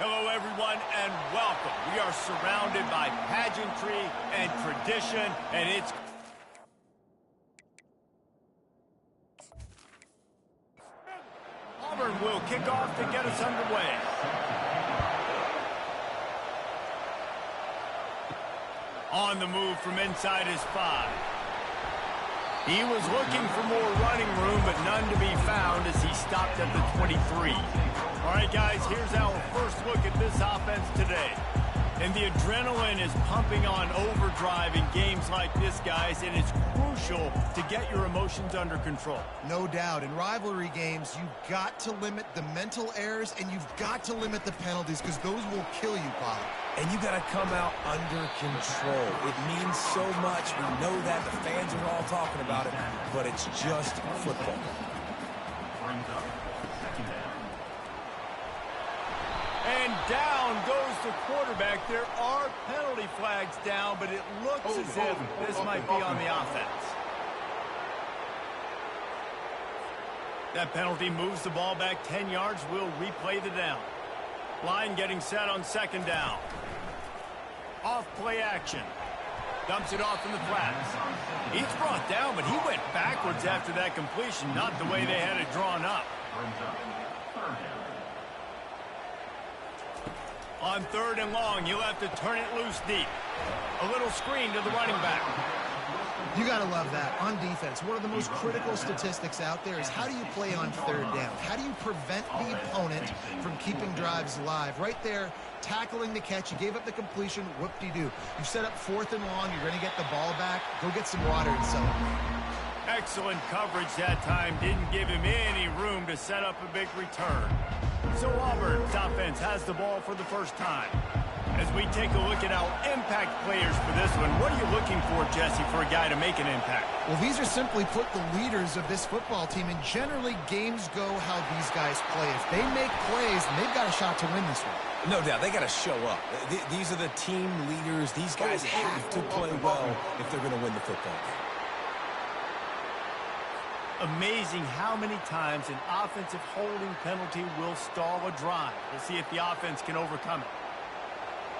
Hello, everyone, and welcome. We are surrounded by pageantry and tradition, and it's... Auburn will kick off to get us underway. On the move from inside his 5. He was looking for more running room, but none to be found as he stopped at the 23. All right, guys, here's our first look at this offense today. And the adrenaline is pumping on overdrive in games like this, guys, and it's crucial to get your emotions under control. No doubt. In rivalry games, you've got to limit the mental errors, and you've got to limit the penalties, because those will kill you, Bob. And you got to come out under control. It means so much. We know that. The fans are all talking about it, but it's just football. And down goes the quarterback. There are penalty flags down, but it looks as if this might be on the offense. That penalty moves the ball back 10 yards. We'll replay the down. Line getting set on second down. Off play action. Dumps it off in the flats. He's brought down, but he went backwards after that completion, not the way they had it drawn up. On third and long, he'll have to turn it loose deep. A little screen to the running back. You got to love that. On defense, one of the most critical statistics out there is how do you play on third down? How do you prevent the opponent from keeping drives alive? Right there, tackling the catch. You gave up the completion. Whoop-de-doo. You set up fourth and long. You're going to get the ball back. Go get some water and celebrate. Excellent coverage that time. Didn't give him any room to set up a big return. So Auburn's offense has the ball for the first time. As we take a look at our impact players for this one, what are you looking for, Jesse, for a guy to make an impact? Well, these are simply put the leaders of this football team, and generally games go how these guys play. If they make plays, then they've got a shot to win this one. No doubt. They got to show up. These are the team leaders. These guys have to play well if they're going to win the football game. Amazing how many times an offensive holding penalty will stall a drive. We'll see if the offense can overcome it.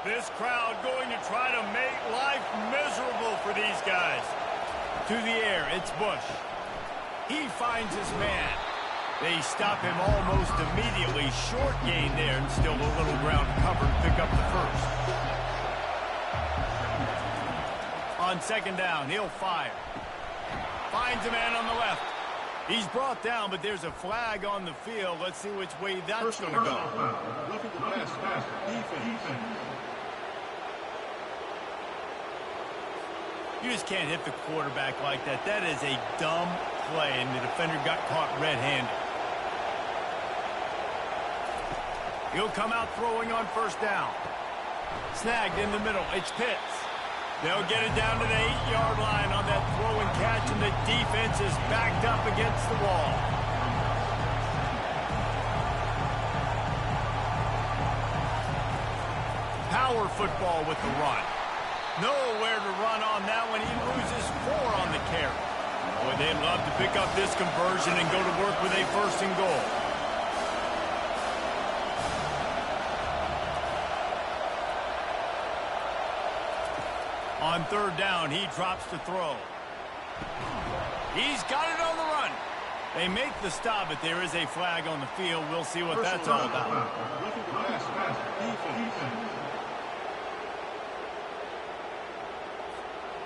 This crowd going to try to make life miserable for these guys. To the air, it's Bush. He finds his man. They stop him almost immediately. Short gain there, and still a little ground cover to pick up the first. On second down, he'll fire. Finds a man on the left. He's brought down, but there's a flag on the field. Let's see which way that's going to go. You just can't hit the quarterback like that. That is a dumb play, and the defender got caught red-handed. He'll come out throwing on first down. Snagged in the middle. It's Pitts. They'll get it down to the 8-yard line on that throw and catch, and the defense is backed up against the wall. Power football with the run. Nowhere to run on that one. He loses 4 on the carry. Boy, they'd love to pick up this conversion and go to work with a first and goal. On third down, he drops to throw. He's got it on the run. They make the stop, but there is a flag on the field. We'll see what that's all about.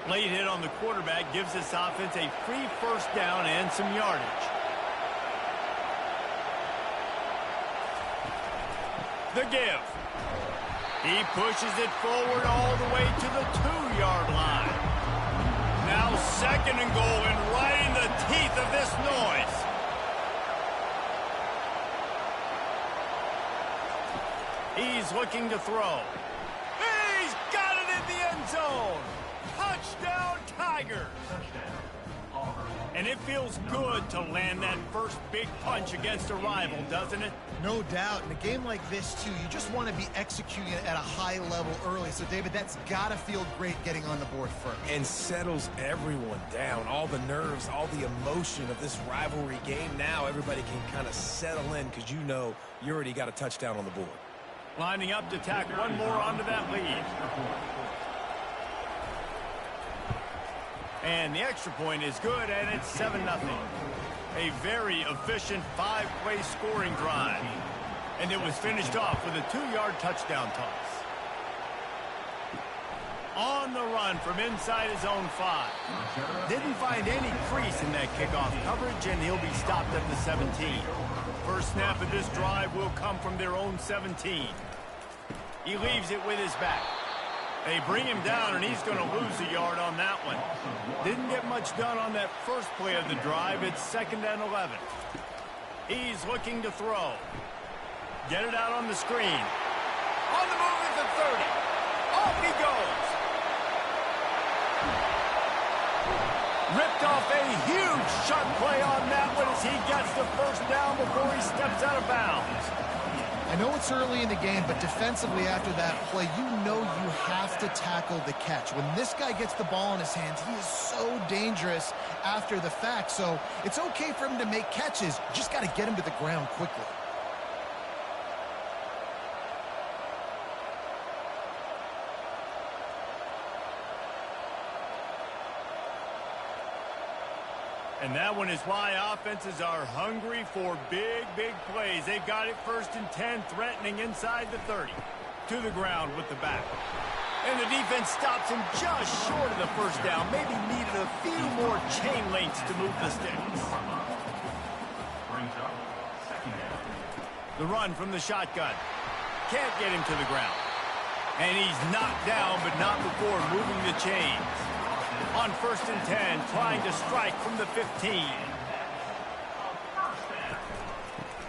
Late hit on the quarterback gives this offense a free first down and some yardage. The give. He pushes it forward all the way to the 2-yard line. Now second and goal, and right in the teeth of this noise. He's looking to throw. He's got it in the end zone. Touchdown, Tigers. And it feels good to land that first big punch against a rival, doesn't it? No doubt. In a game like this, too, you just want to be executing it at a high level early. So, David, that's got to feel great getting on the board first. And settles everyone down. All the nerves, all the emotion of this rivalry game. Now everybody can kind of settle in because you know you already got a touchdown on the board. Lining up to tack one more onto that lead. And the extra point is good, and it's 7-0. A very efficient 5-play scoring drive. And it was finished off with a 2-yard touchdown toss. On the run from inside his own 5. Didn't find any crease in that kickoff coverage, and he'll be stopped at the 17. First snap of this drive will come from their own 17. He leaves it with his back. They bring him down, and he's going to lose a yard on that one. Didn't get much done on that first play of the drive. It's 2nd and 11. He's looking to throw. Get it out on the screen. On the move at the 30. Off he goes. Ripped off a huge shot play on that one as he gets the first down before he steps out of bounds. I know it's early in the game, but defensively after that play, you know you have to tackle the catch. When this guy gets the ball in his hands, he is so dangerous after the fact. So it's okay for him to make catches. You just got to get him to the ground quickly. And that one is why offenses are hungry for big, big plays. They've got it 1st and 10, threatening inside the 30. To the ground with the back. And the defense stops him just short of the first down. Maybe needed a few more chain links to move the sticks. The run from the shotgun. Can't get him to the ground. And he's knocked down, but not before moving the chains. On 1st and 10, trying to strike from the 15.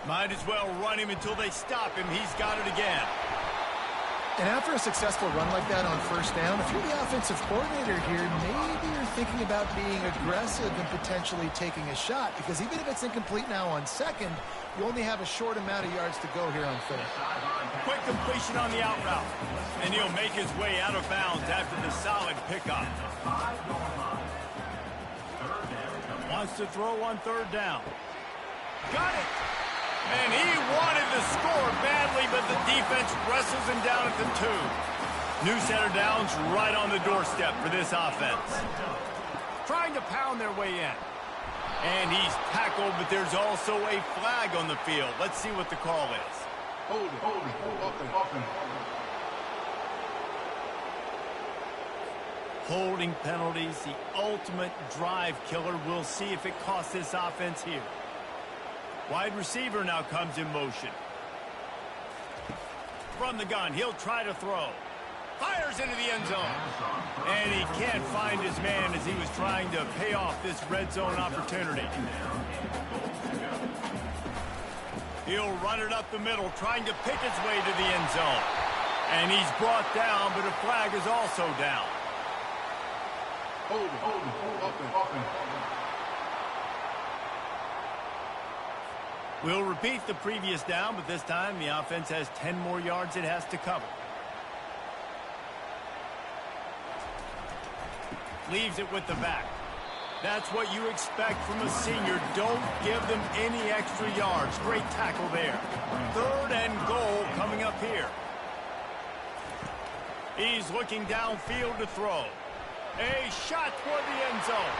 Might as well run him until they stop him. He's got it again. And after a successful run like that on 1st down, if you're the offensive coordinator here, maybe you're thinking about being aggressive and potentially taking a shot, because even if it's incomplete now on 2nd, you only have a short amount of yards to go here on 3rd. Quick completion on the out route. And he'll make his way out of bounds after the solid pickup. Wants to throw on 3rd down. Got it! And he wanted to score badly, but the defense wrestles him down at the 2. New set of downs right on the doorstep for this offense. Trying to pound their way in. And he's tackled, but there's also a flag on the field. Let's see what the call is. Holding penalties, the ultimate drive killer. We'll see if it costs this offense here. Wide receiver now comes in motion. From the gun, he'll try to throw. Fires into the end zone. And he can't find his man as he was trying to pay off this red zone opportunity. He'll run it up the middle, trying to pick his way to the end zone. And he's brought down, but a flag is also down. We'll repeat the previous down, but this time the offense has 10 more yards it has to cover. Leaves it with the back. That's what you expect from a senior. Don't give them any extra yards. Great tackle there. 3rd and goal coming up here. He's looking downfield to throw. A shot toward the end zone.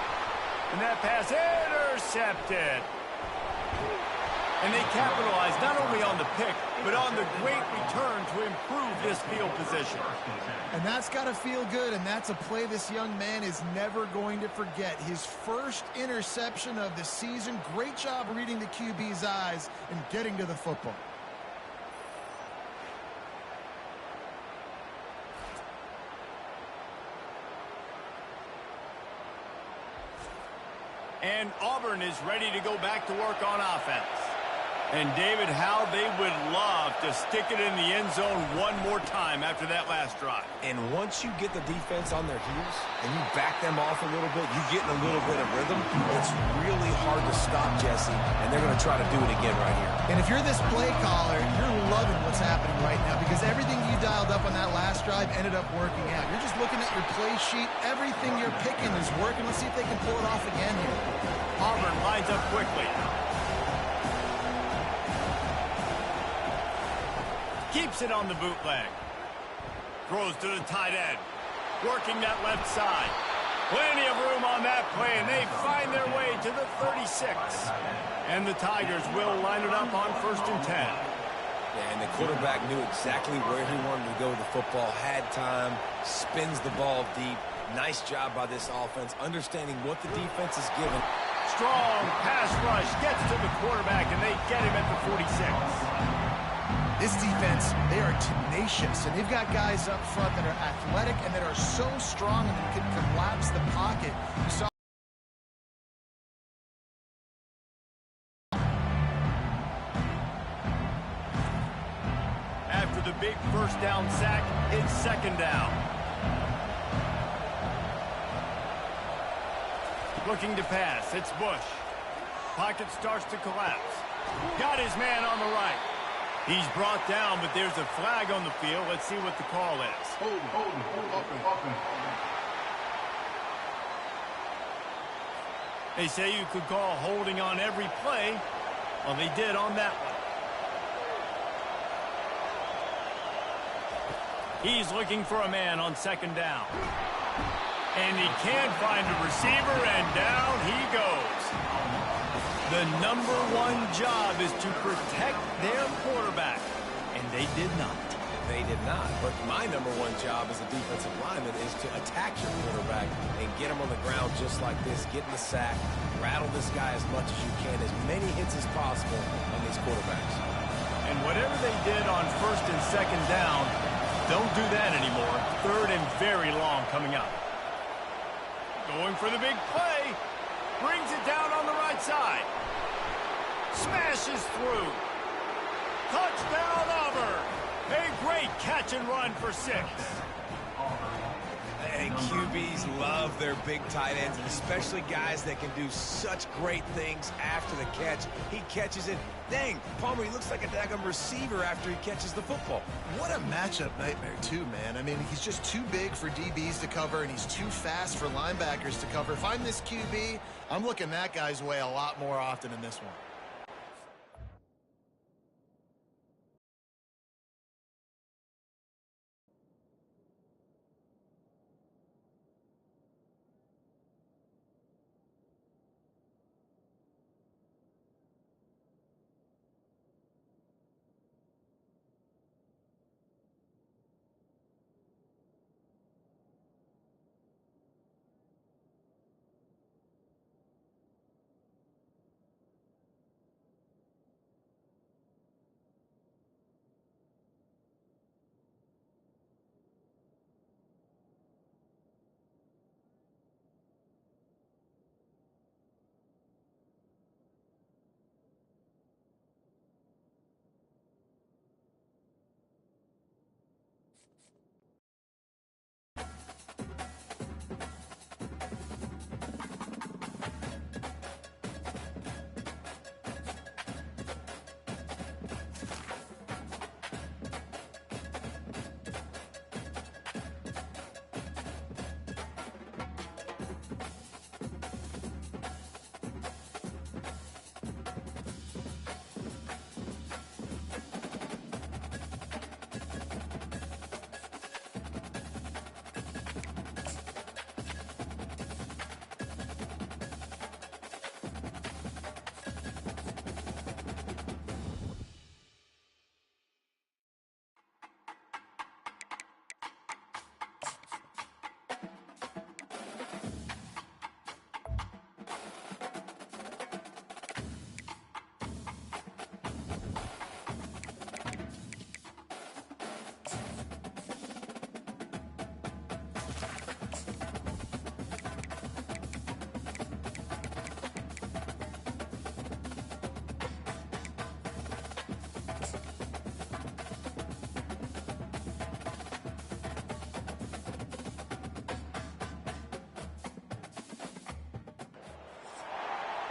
And that pass intercepted. And they capitalize not only on the pick, but on the great return to improve this field position. And that's got to feel good, and that's a play this young man is never going to forget. His first interception of the season. Great job reading the QB's eyes and getting to the football. And Auburn is ready to go back to work on offense. And, David, how they would love to stick it in the end zone one more time after that last drive. And once you get the defense on their heels and you back them off a little bit, you get in a little bit of rhythm, it's really hard to stop, Jesse, and they're going to try to do it again right here. And if you're this play caller, you're loving what's happening right now, because everything you dialed up on that last drive ended up working out. You're just looking at your play sheet. Everything you're picking is working. Let's see if they can pull it off again here. Auburn lines up quickly. Keeps it on the bootleg. Throws to the tight end. Working that left side. Plenty of room on that play, and they find their way to the 36. And the Tigers will line it up on 1st and 10. Yeah, and the quarterback knew exactly where he wanted to go with the football, had time, spins the ball deep. Nice job by this offense, understanding what the defense is given. Strong pass rush gets to the quarterback, and they get him at the 46. This defense, they are tenacious, and they've got guys up front that are athletic and that are so strong and that can collapse the pocket. You saw after the big 1st down sack, it's 2nd down. Looking to pass, it's Bush. Pocket starts to collapse. Got his man on the right. He's brought down, but there's a flag on the field. Let's see what the call is. Hold. They say you could call holding on every play. Well, they did on that one. He's looking for a man on 2nd down. And he can't find a receiver, and down he goes. The #1 job is to protect their quarterback, and they did not. They did not, but my #1 job as a defensive lineman is to attack your quarterback and get him on the ground just like this, get in the sack, rattle this guy as much as you can, as many hits as possible on these quarterbacks. And whatever they did on 1st and 2nd down, don't do that anymore. 3rd and very long coming up. Going for the big play. Brings it down on the right side. Smashes through. Touchdown, Auburn. A great catch and run for 6. And QBs love their big tight ends, and especially guys that can do such great things after the catch. He catches it. Dang, Palmer, he looks like a daggum receiver after he catches the football. what a matchup nightmare, too, man. I mean, he's just too big for DBs to cover, and he's too fast for linebackers to cover. If I'm this QB, I'm looking that guy's way a lot more often in this one.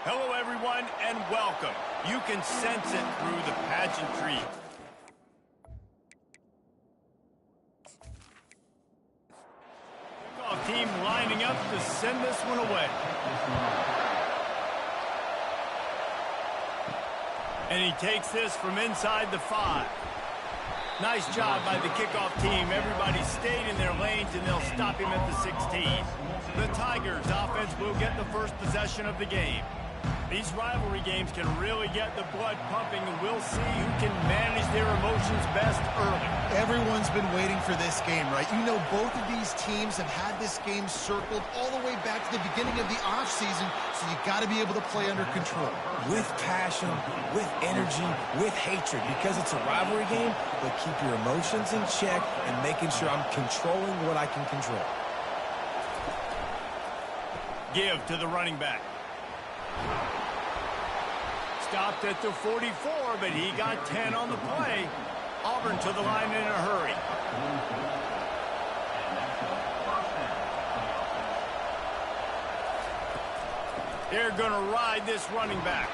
Hello, everyone, and welcome. You can sense it through the pageantry. Team lining up to send this one away. And he takes this from inside the 5. Nice job by the kickoff team. Everybody stayed in their lanes, and they'll stop him at the 16. The Tigers offense will get the first possession of the game. These rivalry games can really get the blood pumping, and we'll see who can manage their emotions best early. Everyone's been waiting for this game, right? You know, both of these teams have had this game circled all the way back to the beginning of the offseason, so you got to be able to play under control. With passion, with energy, with hatred, because it's a rivalry game, but keep your emotions in check and making sure I'm controlling what I can control. Give to the running back. Stopped at the 44, but he got 10 on the play. Auburn to the line in a hurry. They're going to ride this running back.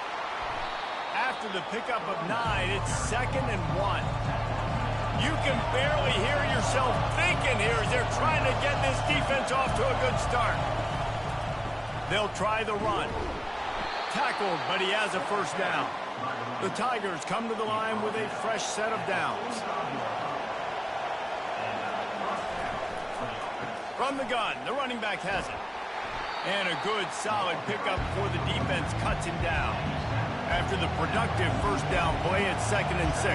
After the pickup of 9, it's 2nd and 1. You can barely hear yourself thinking here as they're trying to get this defense off to a good start. They'll try the run. Tackled, but he has a first down. The Tigers come to the line with a fresh set of downs. From the gun, the running back has it. And a good, solid pickup before the defense cuts him down. After the productive first down play, it's 2nd and 6.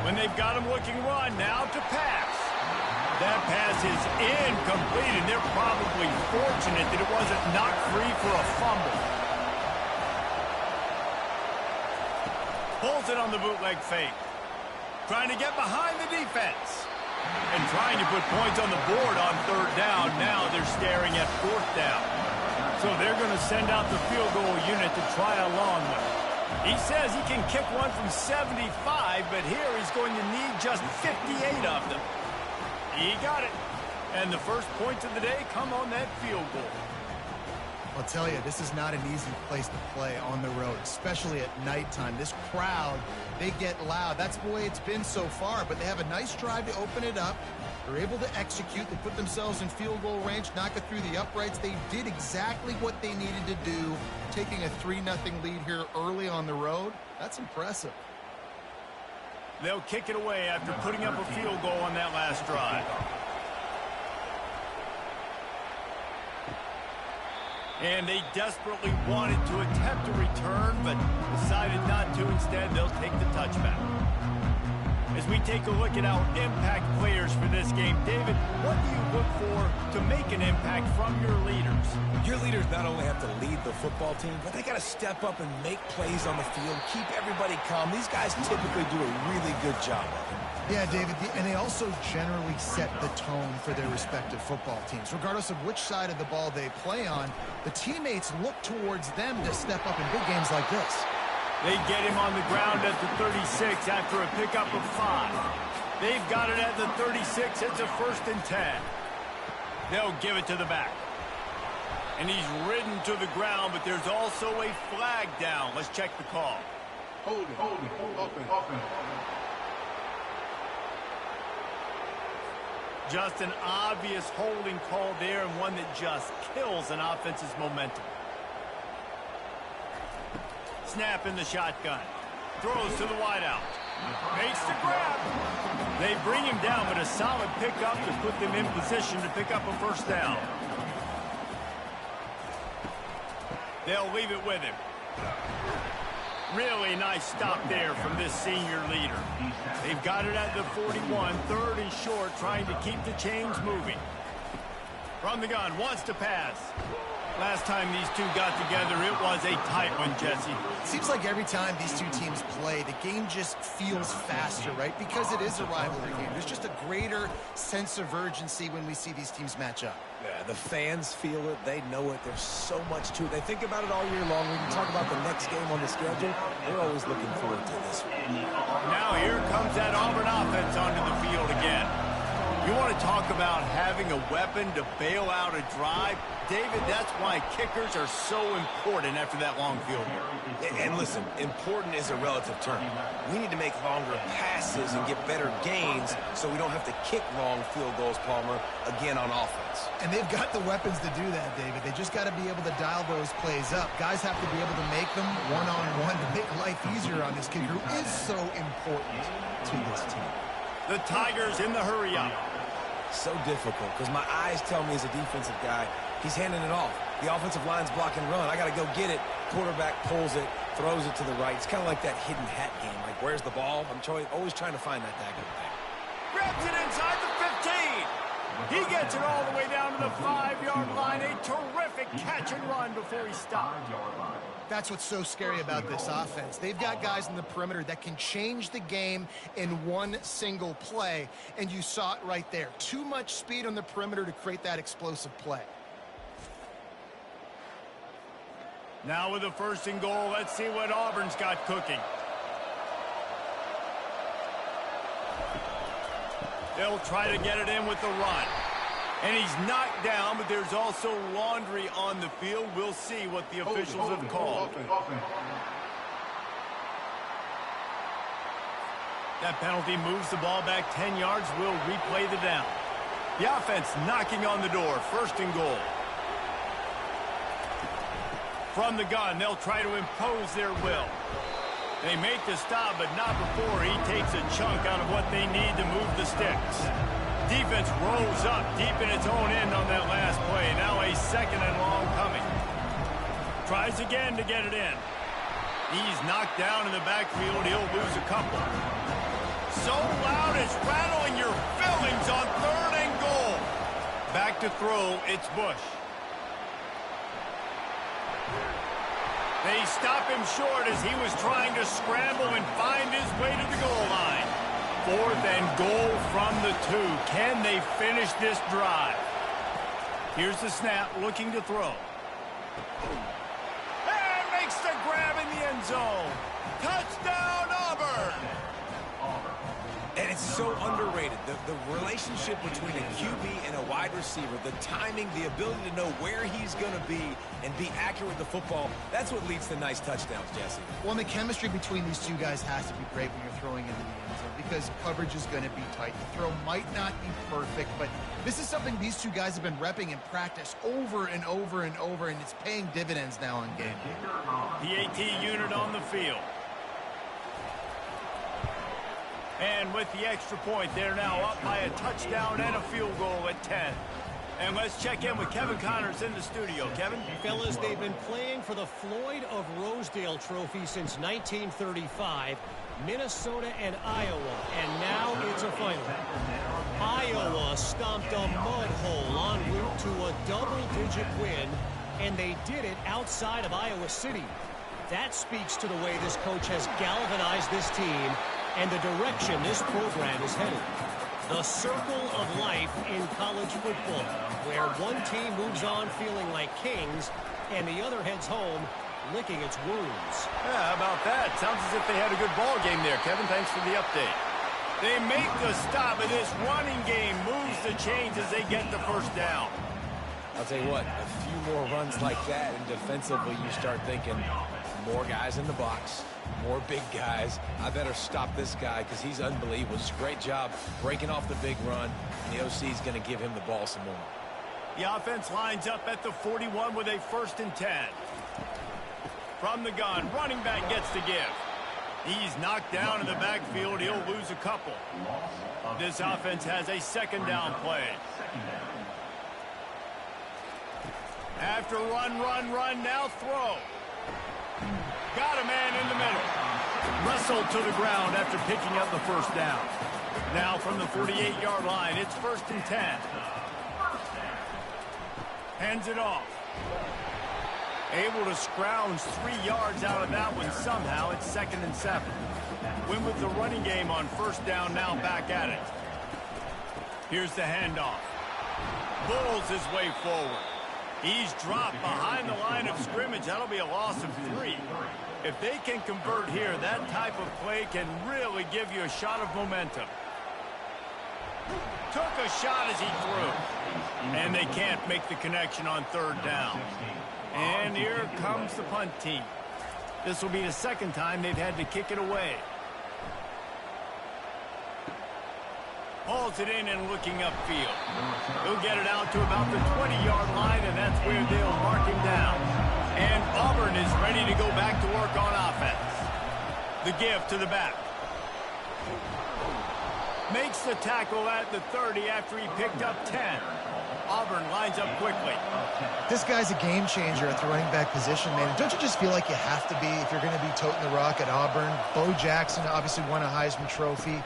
When they've got him looking run, now to pass. That pass is incomplete, and they're probably fortunate that it wasn't knocked free for a fumble. Pulls it on the bootleg fake. Trying to get behind the defense. And trying to put points on the board on 3rd down. Now they're staring at 4th down. So they're going to send out the field goal unit to try a long one. He says he can kick one from 75, but here he's going to need just 58 of them. He got it. And the first points of the day come on that field goal. I'll tell you, this is not an easy place to play on the road, especially at nighttime. This crowd, they get loud. That's the way it's been so far, but they have a nice drive to open it up. They're able to execute. They put themselves in field goal range, knock it through the uprights. They did exactly what they needed to do, taking a 3-0 lead here early on the road. That's impressive. They'll kick it away after putting up a field goal on that last drive. And they desperately wanted to attempt a return, but decided not to. Instead, they'll take the touchback. As we take a look at our impact players for this game, David, what do you look for to make an impact from your leaders? Your leaders not only have to lead the football team, but they got to step up and make plays on the field, keep everybody calm. These guys typically do a really good job of it. Yeah, David, and they also generally set the tone for their respective football teams. Regardless of which side of the ball they play on, the teammates look towards them to step up in big games like this. They get him on the ground at the 36 after a pickup of 5. They've got it at the 36. It's a 1st and 10. They'll give it to the back. And he's ridden to the ground, but there's also a flag down. Let's check the call. Hold it. Just an obvious holding call there, and one that just kills an offense's momentum. Snap in the shotgun. Throws to the wideout. Makes the grab. They bring him down, but a solid pickup to put them in position to pick up a first down. They'll leave it with him. Really nice stop there from this senior leader. They've got it at the 41, 3rd and short, trying to keep the chains moving. From the gun, wants to pass. Last time these two got together, it was a tight one, Jesse. Seems like every time these two teams play, the game just feels faster, right? Because it is a rivalry game. There's just a greater sense of urgency when we see these teams match up. Yeah, the fans feel it. They know it. There's so much to it. They think about it all year long. We can talk about the next game on the schedule. They're always looking forward to this one. Now here comes that Auburn offense onto the field again. You want to talk about having a weapon to bail out a drive? David, that's why kickers are so important after that long field goal. And listen, important is a relative term. We need to make longer passes and get better gains so we don't have to kick long field goals, Palmer, again on offense. And they've got the weapons to do that, David. They just got to be able to dial those plays up. Guys have to be able to make them one-on-one to make life easier on this kicker who is so important to this team. The Tigers in the hurry-up. So difficult because my eyes tell me as a defensive guy, he's handing it off. The offensive line's block and run. I got to go get it. Quarterback pulls it, throws it to the right. It's kind of like that hidden hat game. Like, where's the ball? I'm always trying to find that daggone thing. Grabs it inside the 15. He gets it all the way down to the 5-yard line. A terrific catch and run before he stopped. That's what's so scary about this offense. They've got guys in the perimeter that can change the game in one single play, and you saw it right there. Too much speed on the perimeter to create that explosive play. Now with the 1st and goal, let's see what Auburn's got cooking. They'll try to get it in with the run. And he's knocked down, but there's also laundry on the field. We'll see what the officials have called. That penalty moves the ball back 10 yards. We'll replay the down. The offense knocking on the door. 1st and goal. From the gun, they'll try to impose their will. They make the stop, but not before he takes a chunk out of what they need to move the sticks. Defense rolls up deep in its own end on that last play. Now a 2nd and long coming. Tries again to get it in. He's knocked down in the backfield. He'll lose a couple. So loud it's rattling your fillings on 3rd and goal. Back to throw, it's Bush. They stop him short as he was trying to scramble and find his way to the goal line. 4th and goal from the 2. Can they finish this drive? Here's the snap, looking to throw. And makes the grab in the end zone. Touchdown, Auburn! And it's so underrated. The relationship between a QB and a wide receiver, the timing, the ability to know where he's going to be and be accurate with the football, that's what leads to nice touchdowns, Jesse. Well, and the chemistry between these two guys has to be great when you're throwing into the end zone because coverage is going to be tight. The throw might not be perfect, but this is something these two guys have been repping in practice over and over and over, and it's paying dividends now on game day. The AT unit on the field. And with the extra point, they're now up by a touchdown and a field goal at 10. And let's check in with Kevin Connors in the studio. Kevin? Fellas, they've been playing for the Floyd of Rosedale Trophy since 1935, Minnesota and Iowa, and now it's a final. Iowa stomped a mud hole en route to a double-digit win, and they did it outside of Iowa City. That speaks to the way this coach has galvanized this team and the direction this program is headed. The circle of life in college football, where one team moves on feeling like kings and the other heads home licking its wounds. Yeah, how about that? Sounds as if they had a good ball game there, Kevin. Thanks for the update. They make the stop, and this running game moves the chains as they get the 1st down. I'll tell you what, a few more runs like that, and defensively you start thinking more guys in the box, more big guys. I better stop this guy because he's unbelievable. It's a great job breaking off the big run, and the OC is going to give him the ball some more. The offense lines up at the 41 with a 1st and 10. From the gun, running back gets to give. He's knocked down in the backfield. He'll lose a couple. This offense has a 2nd down play. After run, now throw. Got a man in the middle. Wrestled to the ground after picking up the 1st down. Now from the 48-yard line, it's 1st and 10. Hands it off. Able to scrounge 3 yards out of that one somehow. It's 2nd and 7. Win with the running game on 1st down, now back at it. Here's the handoff. Bulls his way forward. He's dropped behind the line of scrimmage. That'll be a loss of 3. If they can convert here, that type of play can really give you a shot of momentum. Took a shot as he threw. And they can't make the connection on third down. And here comes the punt team. This will be the second time they've had to kick it away. Hauls it in and looking upfield. He'll get it out to about the 20-yard line, and that's where they'll mark him down. And Auburn is ready to go back to work on offense. The give to the back. Makes the tackle at the 30 after he picked up 10. Auburn lines up quickly. This guy's a game changer at the running back position, man. Don't you just feel like you have to be if you're going to be toting the rock at Auburn? Bo Jackson obviously won a Heisman Trophy.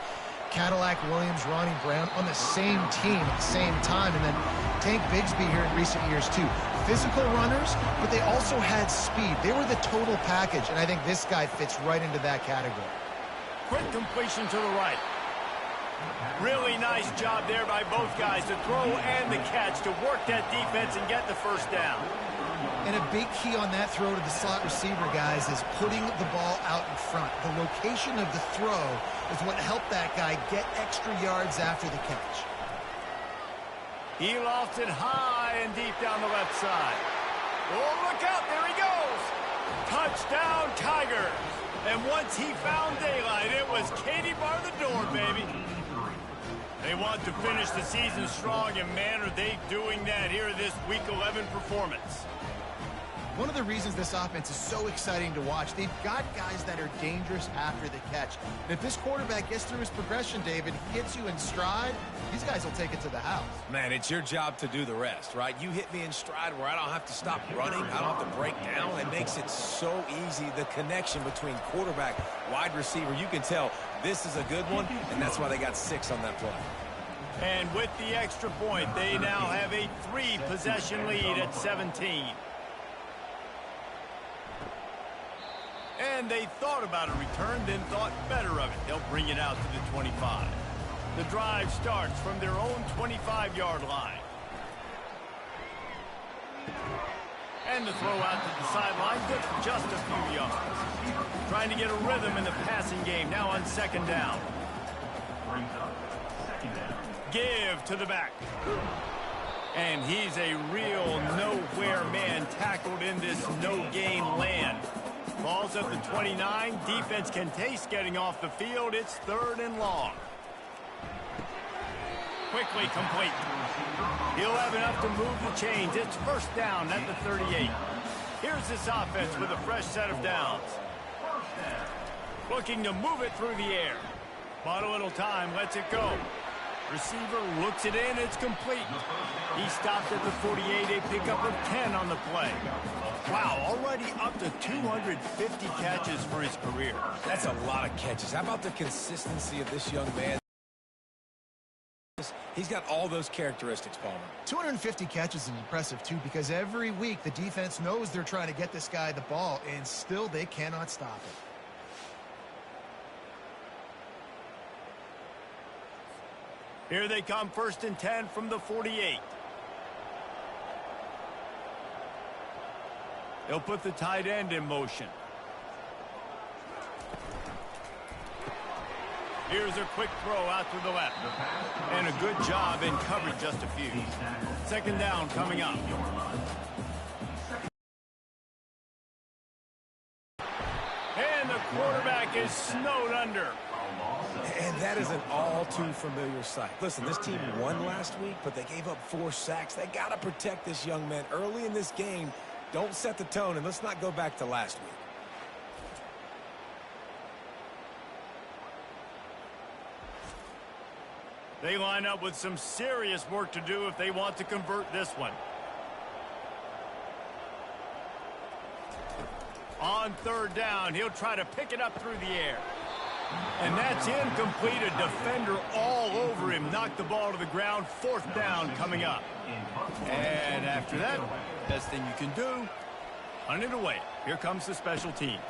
Cadillac Williams, Ronnie Brown on the same team at the same time. And then Tank Bigsby here in recent years, too. Physical runners, but they also had speed. They were the total package, and I think this guy fits right into that category. Quick completion to the right. Really nice job there by both guys, the throw and the catch, to work that defense and get the first down. And a big key on that throw to the slot receiver, guys, is putting the ball out in front. The location of the throw is what helped that guy get extra yards after the catch. He lofts it high and deep down the left side. Oh, look out, there he goes. Touchdown, Tigers. And once he found daylight, it was Katie bar the door, baby. They want to finish the season strong, and man, are they doing that here in this Week 11 performance. One of the reasons this offense is so exciting to watch, they've got guys that are dangerous after the catch. And if this quarterback gets through his progression, David, gets you in stride, these guys will take it to the house. Man, it's your job to do the rest, right? You hit me in stride where I don't have to stop running. I don't have to break down. It makes it so easy, the connection between quarterback, wide receiver. You can tell this is a good one, and that's why they got 6 on that play. And with the extra point, they now have a 3-possession lead at 17. And they thought about a return, then thought better of it. They'll bring it out to the 25. The drive starts from their own 25-yard line. And the throw out to the sideline gets just a few yards. Trying to get a rhythm in the passing game now on second down. Give to the back. And he's a real nowhere man tackled in this no-gain land. Ball's at the 29. Defense can taste getting off the field. It's 3rd and long. Quickly complete. He'll have enough to move the chains. It's first down at the 38. Here's this offense with a fresh set of downs. Looking to move it through the air. Bought a little time, lets it go. Receiver looks it in, it's complete. He stopped at the 48, a pickup of 10 on the play. Wow, already up to 250 catches for his career. That's a lot of catches. How about the consistency of this young man? He's got all those characteristics, Palmer. 250 catches is impressive, too, because every week the defense knows they're trying to get this guy the ball, and still they cannot stop it. Here they come, 1st and 10 from the 48. They'll put the tight end in motion. Here's a quick throw out to the left. And a good job in covering just a few. Second down coming up. And the quarterback is snowed under. And that is an all-too-familiar sight. Listen, this team won last week, but they gave up 4 sacks. They got to protect this young man early in this game. Don't set the tone, and let's not go back to last week. They line up with some serious work to do if they want to convert this one. On 3rd down, he'll try to pick it up through the air. And that's incomplete. A defender all over him. Knocked the ball to the ground. 4th down coming up. And after that, best thing you can do, hunt it away. Here comes the special teams.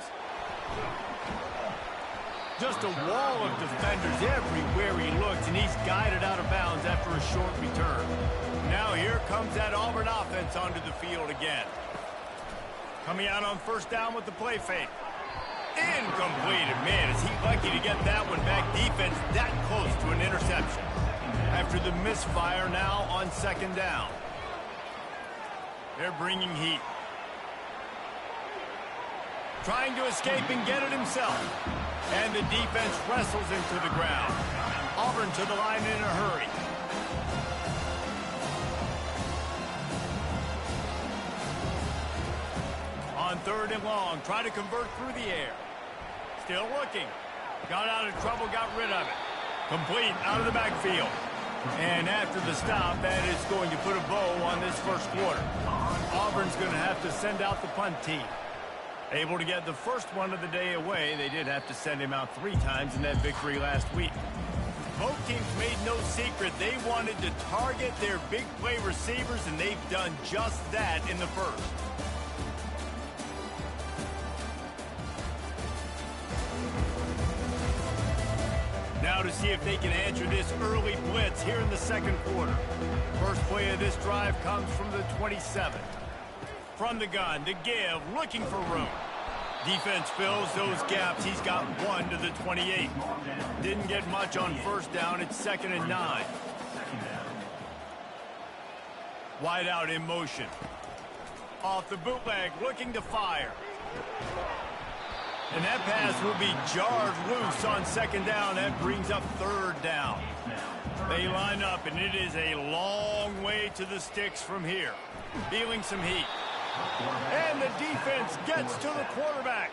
Just a wall of defenders everywhere he looks, and he's guided out of bounds after a short return. Now here comes that Auburn offense onto the field again. Coming out on 1st down with the play fake. Incomplete. Man, is he lucky to get that one back. Defense that close to an interception. after the misfire now on second down. They're bringing heat. Trying to escape and get it himself. And the defense wrestles him to the ground. Auburn to the line in a hurry. On third and long, try to convert through the air. Still looking. Got out of trouble, got rid of it. Complete out of the backfield. And after the stop, that is going to put a bow on this first quarter. Auburn's going to have to send out the punt team. Able to get the first one of the day away. They did have to send him out 3 times in that victory last week. Both teams made no secret they wanted to target their big play receivers, and they've done just that in the first. Now to see if they can answer this early blitz here in the second quarter. First play of this drive comes from the 27. From the gun, to give, looking for room. Defense fills those gaps. He's got 1 to the 28. Didn't get much on first down. It's 2nd and 9. Wide out in motion. Off the bootleg, looking to fire. And that pass will be jarred loose on second down. That brings up third down. They line up, and it is a long way to the sticks from here. Feeling some heat. And the defense gets to the quarterback.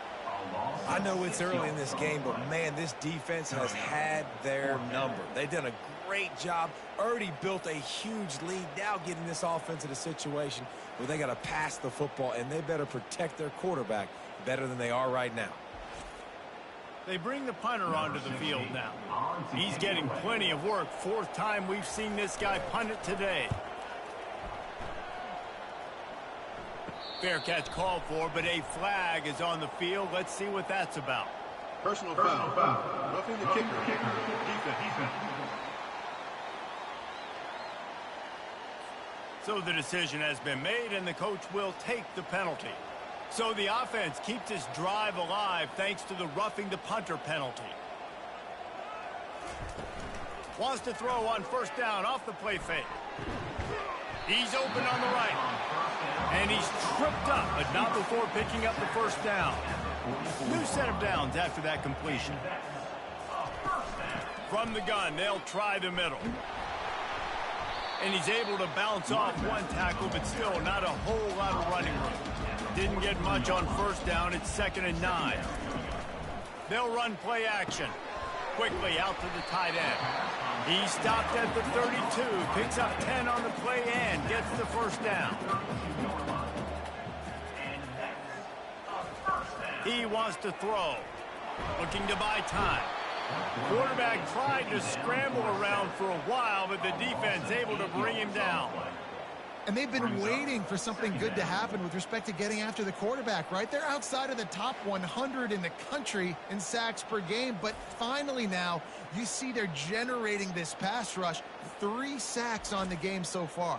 I know it's early in this game, but, man, this defense has had their number. They've done a great job, already built a huge lead, now getting this offense in a situation where they got to pass the football, and they better protect their quarterback better than they are right now. They bring the punter onto the field now. He's getting plenty of work. 4th time we've seen this guy punt it today. Fair catch called for, but a flag is on the field. Let's see what that's about. Personal foul. Roughing the kicker. Defense. So the decision has been made, and the coach will take the penalty. So the offense keeps this drive alive thanks to the roughing the punter penalty. Wants to throw on first down off the play fake. He's open on the right. And he's tripped up, but not before picking up the first down. New set of downs after that completion. From the gun, they'll try the middle. And he's able to bounce off one tackle, but still not a whole lot of running room. Didn't get much on first down. It's 2nd and 9. They'll run play action. Quickly out to the tight end. He stopped at the 32, picks up 10 on the play and gets the first down. He wants to throw. Looking to buy time. Quarterback tried to scramble around for a while, but the defense able to bring him down. And they've been waiting for something good to happen with respect to getting after the quarterback, right? They're outside of the top 100 in the country in sacks per game, but finally now you see they're generating this pass rush. 3 sacks on the game so far.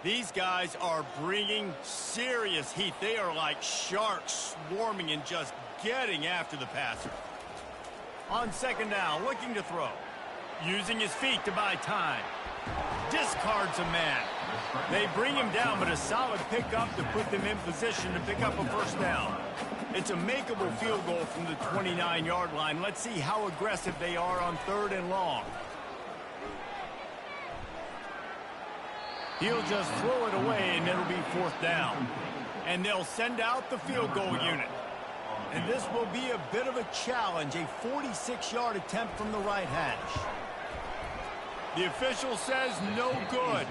These guys are bringing serious heat. They are like sharks swarming and just getting after the passer. On second down, looking to throw. Using his feet to buy time. Discards a man. They bring him down, but a solid pickup to put them in position to pick up a first down. It's a makeable field goal from the 29-yard line. Let's see how aggressive they are on 3rd and long. He'll just throw it away, and it'll be 4th down. And they'll send out the field goal unit. And this will be a bit of a challenge, a 46-yard attempt from the right hash. The official says no good,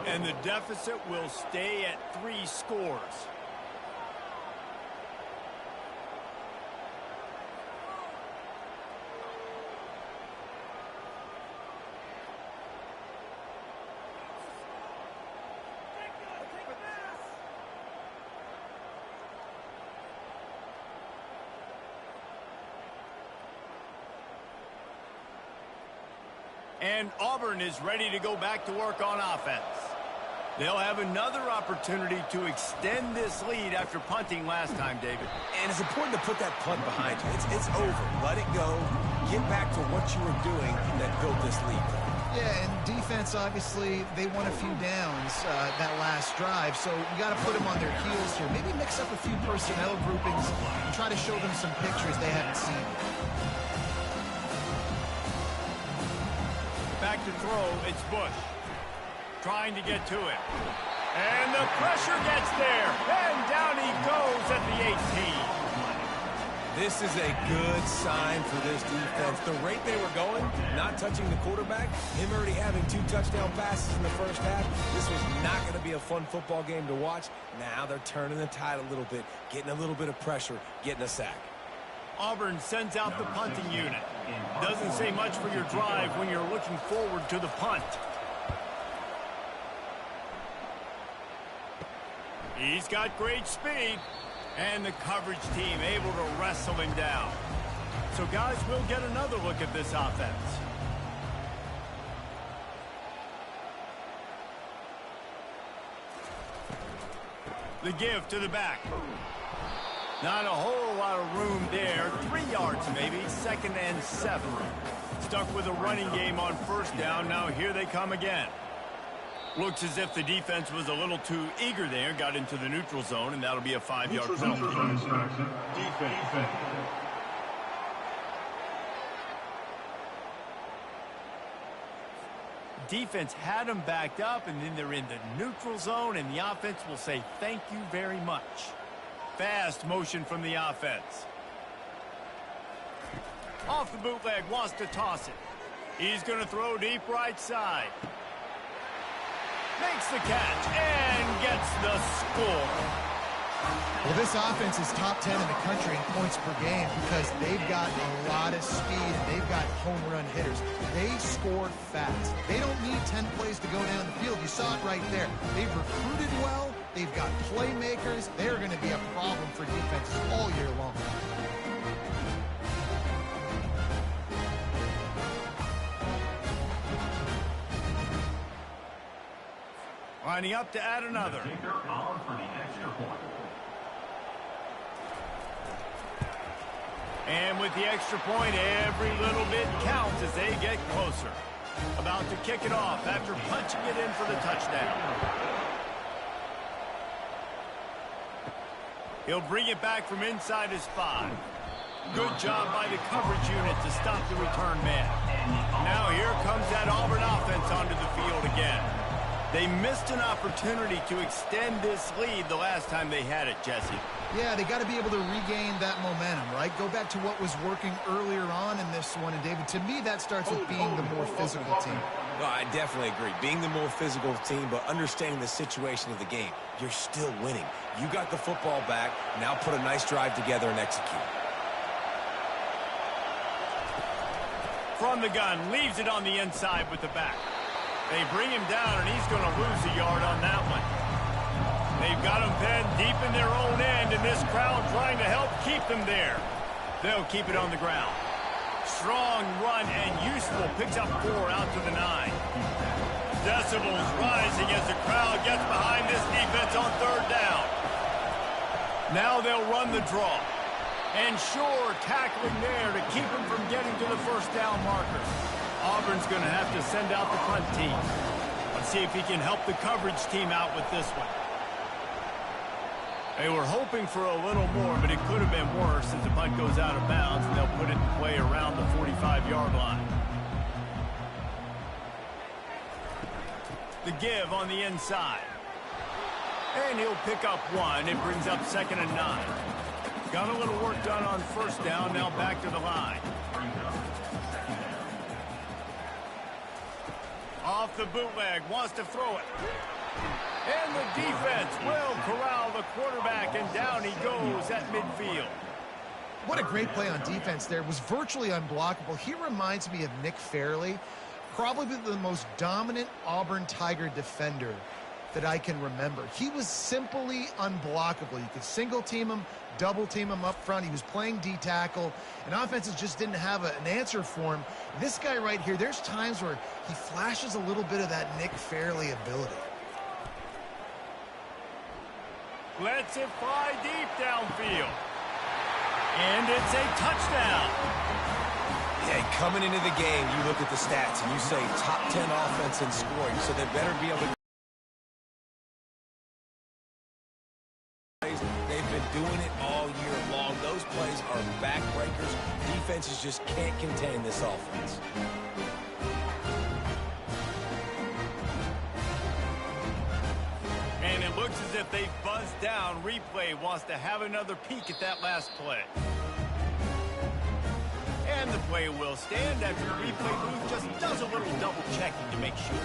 and the deficit will stay at 3 scores. And Auburn is ready to go back to work on offense. They'll have another opportunity to extend this lead after punting last time, David. And it's important to put that punt behind you. It's over. Let it go. Get back to what you were doing that built this lead. Yeah, and defense, obviously, they won a few downs that last drive, so you got to put them on their heels here. Maybe mix up a few personnel groupings and try to show them some pictures they haven't seen. Back to throw, it's Bush. Trying to get to it. And the pressure gets there. And down he goes at the 18. This is a good sign for this defense. The rate they were going, not touching the quarterback, him already having 2 touchdown passes in the first half, this was not going to be a fun football game to watch. Now they're turning the tide a little bit, getting a little bit of pressure, getting a sack. Auburn sends out the punting unit. Doesn't say much for your drive when you're looking forward to the punt. He's got great speed. And the coverage team able to wrestle him down. So, guys, we'll get another look at this offense. The give to the back. Not a whole lot of room there. 3 yards maybe, 2nd and 7. Stuck with a running game on first down. Now here they come again. Looks as if the defense was a little too eager there, got into the neutral zone, and that'll be a 5-yard penalty. Defense. Defense had them backed up, and then they're in the neutral zone, and the offense will say thank you very much. Fast motion from the offense. Off the bootleg, wants to toss it. He's going to throw deep right side. Makes the catch and gets the score. Well, this offense is top 10 in the country in points per game because they've got a lot of speed and they've got home run hitters. They score fast. They don't need 10 plays to go down the field. You saw it right there. They've recruited well. They've got playmakers. They're going to be a problem for defenses all year long. Lining up to add another. And with the extra point, every little bit counts as they get closer. About to kick it off after punching it in for the touchdown. He'll bring it back from inside his 5. Good job by the coverage unit to stop the return man. Now here comes that Auburn offense onto the field again. They missed an opportunity to extend this lead the last time they had it, Jesse. Yeah, they got to be able to regain that momentum, right? Go back to what was working earlier on in this one. And, David, to me, that starts with being the more physical team. No, I definitely agree. Being the more physical team, but understanding the situation of the game. You're still winning. You got the football back. Now put a nice drive together and execute. From the gun, leaves it on the inside with the back. They bring him down, and he's going to lose a yard on that one. They've got him pinned deep in their own end, and this crowd trying to help keep them there. They'll keep it on the ground. Strong run and useful. Picks up 4 out to the 9. Decibels rising as the crowd gets behind this defense on 3rd down. Now they'll run the draw. And sure, tackling there to keep him from getting to the first down marker. Auburn's going to have to send out the punt team. Let's see if he can help the coverage team out with this one. They were hoping for a little more, but it could have been worse as the punt goes out of bounds, and they'll put it in play around the 45-yard line. The give on the inside. And he'll pick up 1. It brings up 2nd and 9. Got a little work done on first down, now back to the line. Off the bootleg, wants to throw it. And the defense will corral the quarterback, and down he goes at midfield. What a great play on defense there. It was virtually unblockable. He reminds me of Nick Fairley, probably the most dominant Auburn Tiger defender that I can remember. He was simply unblockable. You could single team him, double team him up front. He was playing D-tackle, and offenses just didn't have an answer for him. This guy right here, there's times where he flashes a little bit of that Nick Fairley ability. Lets it fly deep downfield. And it's a touchdown. Yeah, coming into the game, you look at the stats and you say top 10 offense in scoring, so they better be able to. They've been doing it all year long. Those plays are backbreakers. Defenses just can't contain this offense. And it looks as if they buzzed down. Replay wants to have another peek at that last play. And the play will stand after the replay booth just does a little double checking to make sure.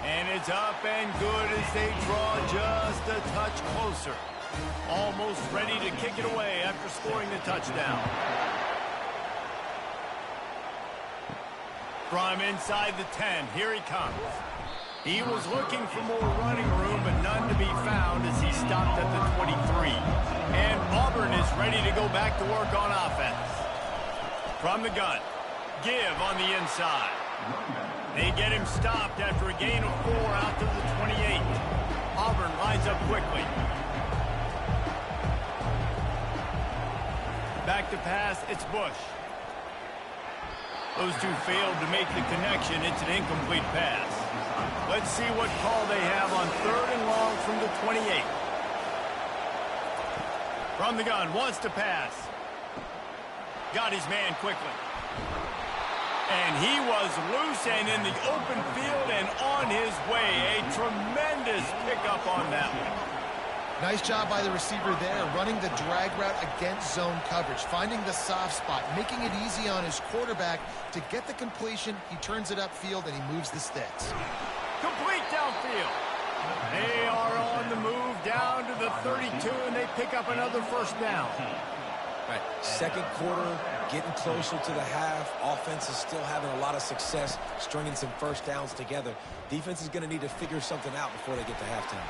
And it's up and good as they draw just a touch closer. Almost ready to kick it away after scoring the touchdown. From inside the 10, here he comes. He was looking for more running room, but none to be found as he stopped at the 23. And Auburn is ready to go back to work on offense. From the gun, give on the inside. They get him stopped after a gain of 4 out to the 28. Auburn lines up quickly. Back to pass, it's Bush. Those two failed to make the connection. It's an incomplete pass. Let's see what call they have on 3rd and long from the 28. From the gun, wants to pass. Got his man quickly. And he was loose and in the open field and on his way. A tremendous pickup on that one. Nice job by the receiver there, running the drag route against zone coverage, finding the soft spot, making it easy on his quarterback to get the completion. He turns it upfield and he moves the sticks. Complete downfield. They are on the move down to the 32, and they pick up another first down. Right, second quarter, getting closer to the half. Offense is still having a lot of success stringing some first downs together. Defense is going to need to figure something out before they get to halftime.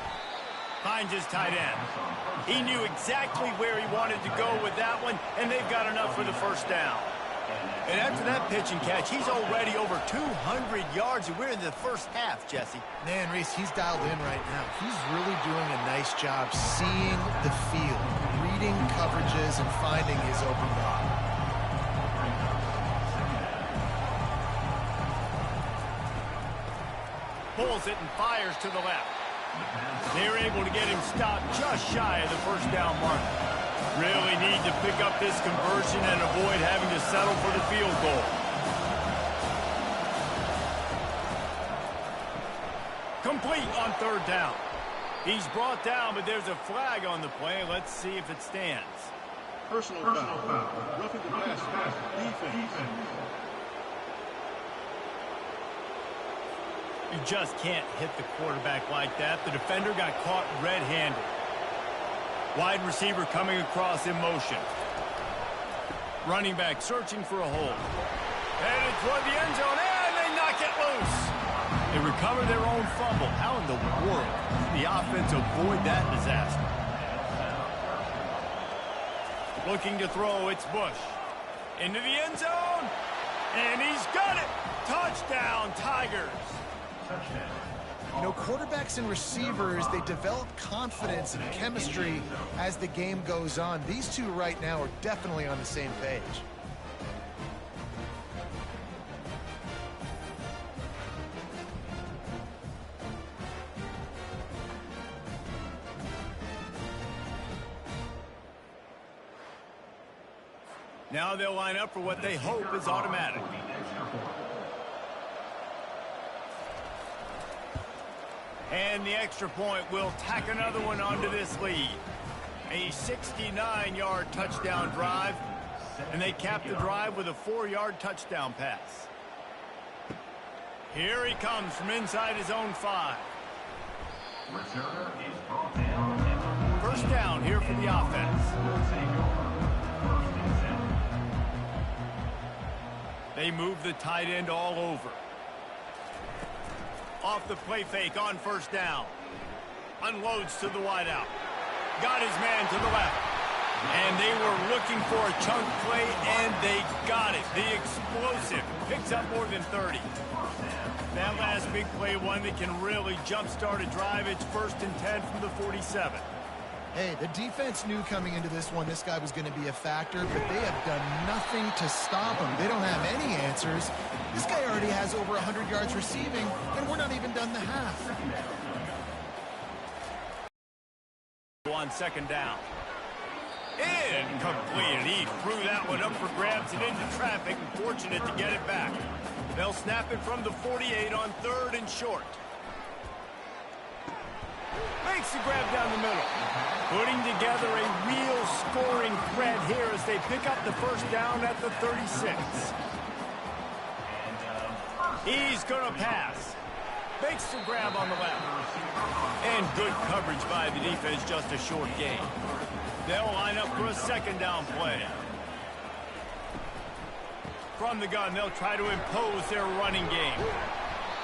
Finds his tight end. He knew exactly where he wanted to go with that one, and they've got enough for the first down. And after that pitch and catch, he's already over 200 yards, and we're in the first half, Jesse. Man, Reese, he's dialed in right now. He's really doing a nice job seeing the field, reading coverages, and finding his open guy. Pulls it and fires to the left. They're able to get him stopped just shy of the first down mark. Really need to pick up this conversion and avoid having to settle for the field goal. Complete on 3rd down. He's brought down, but there's a flag on the play. Let's see if it stands. Personal foul. Roughing the pass. Defense. You just can't hit the quarterback like that. The defender got caught red-handed. Wide receiver coming across in motion. Running back searching for a hole. Headed toward the end zone, and they knock it loose. They recover their own fumble. How in the world did the offense avoid that disaster? Looking to throw, it's Bush. Into the end zone, and he's got it. Touchdown, Tigers. You know, quarterbacks and receivers, they develop confidence and chemistry as the game goes on. These two right now are definitely on the same page. Now they'll line up for what they hope is automatic. And the extra point will tack another one onto this lead. A 69-yard touchdown drive, and they cap the drive with a 4-yard touchdown pass. Here he comes from inside his own 5. First down here for the offense. They move the tight end all over. Off the play fake on first down. Unloads to the wideout. Got his man to the left. And they were looking for a chunk play, and they got it. The explosive picks up more than 30. That last big play, one that can really jumpstart a drive. It's 1st and 10 from the 47. Hey, the defense knew coming into this one this guy was going to be a factor, but they have done nothing to stop him. They don't have any answers. This guy already has over 100 yards receiving, and we're not even done the half. On second down. Incomplete. He threw that one up for grabs and into traffic, and fortunate to get it back. They'll snap it from the 48 on 3rd and short. Makes the grab down the middle. Putting together a real scoring threat here as they pick up the first down at the 36. He's going to pass. Makes the grab on the left. And good coverage by the defense, just a short gain. They'll line up for a second down play. From the gun, they'll try to impose their running game.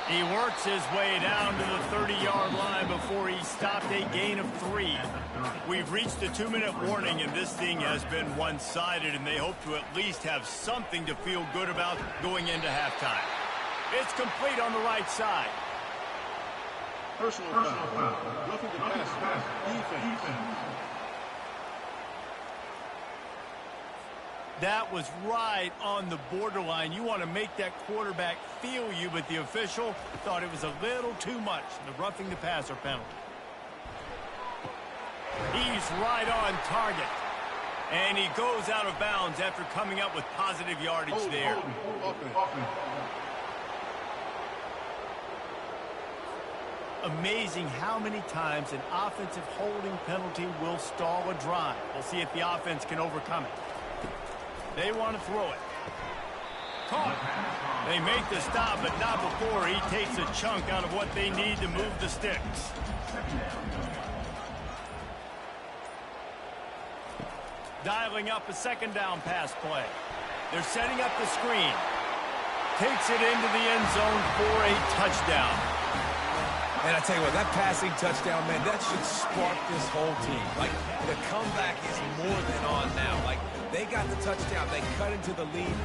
He works his way down to the 30-yard line before he stopped a gain of 3. We've reached the 2-minute warning, and this thing has been one-sided, and they hope to at least have something to feel good about going into halftime. It's complete on the right side. Personal foul. Roughing the pass. Defense. That was right on the borderline. You want to make that quarterback feel you, but the official thought it was a little too much. The roughing the passer penalty. He's right on target. And he goes out of bounds after coming up with positive yardage there. Amazing how many times an offensive holding penalty will stall a drive. We'll see if the offense can overcome it. They want to throw it. Caught. They make the stop, but not before he takes a chunk out of what they need to move the sticks. Dialing up a second down pass play. They're setting up the screen. Takes it into the end zone for a touchdown. And I tell you what, that passing touchdown, man, that should spark this whole team. Like, the comeback is more than on now. Like, they got the touchdown. They cut into the lead.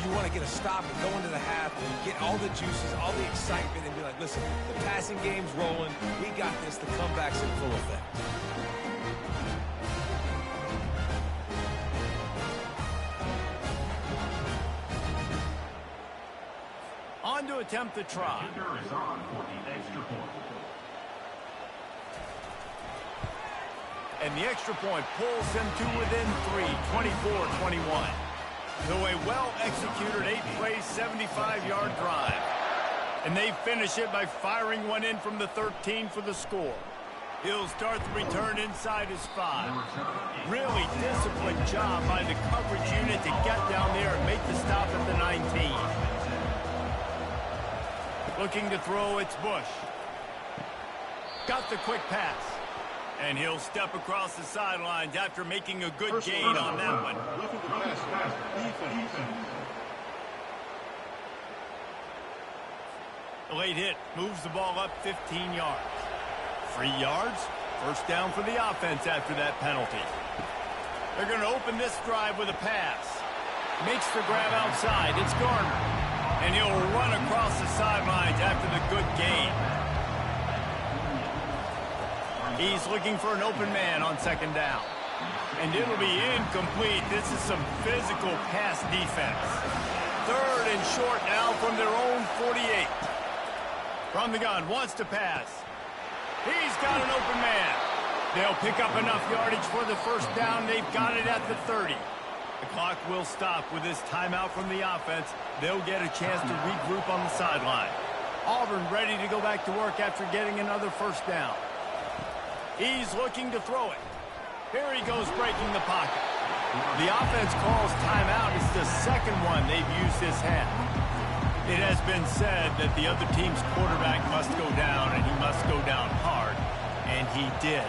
You want to get a stop and go into the half and get all the juices, all the excitement, and be like, listen, the passing game's rolling. We got this. The comeback's in full effect. On to attempt the try. And the extra point pulls them to within 3, 24-21. So a well-executed 8-play, 75-yard drive. And they finish it by firing one in from the 13 for the score. He'll start the return inside his 5. Really disciplined job by the coverage unit to get down there and make the stop at the 19. Looking to throw, it's Bush. Got the quick pass. And he'll step across the sidelines after making a good gain on that one. The late hit moves the ball up 15 yards. 3 yards, first down for the offense after that penalty. They're going to open this drive with a pass. Makes the grab outside. It's Garner. And he'll run across the sidelines after the good gain. He's looking for an open man on second down. And it'll be incomplete. This is some physical pass defense. 3rd and short now from their own 48. From the gun, wants to pass. He's got an open man. They'll pick up enough yardage for the first down. They've got it at the 30. The clock will stop with this timeout from the offense. They'll get a chance to regroup on the sideline. Auburn ready to go back to work after getting another first down. He's looking to throw it. Here he goes breaking the pocket. The offense calls timeout. It's the second one they've used this half. It has been said that the other team's quarterback must go down, and he must go down hard. And he did.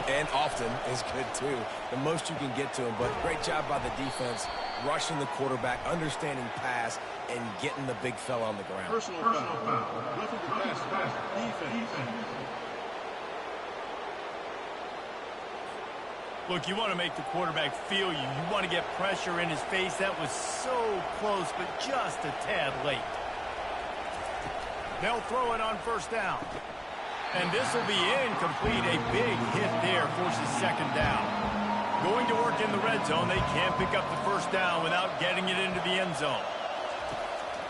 And often is good, too. The most you can get to him, but great job by the defense, rushing the quarterback, understanding pass, and getting the big fella on the ground. Personal foul. Roughing the pass. Defense. Look, you want to make the quarterback feel you. You want to get pressure in his face. That was so close, but just a tad late. They'll throw it on first down. And this will be incomplete. A big hit there forces second down. Going to work in the red zone, they can't pick up the first down without getting it into the end zone.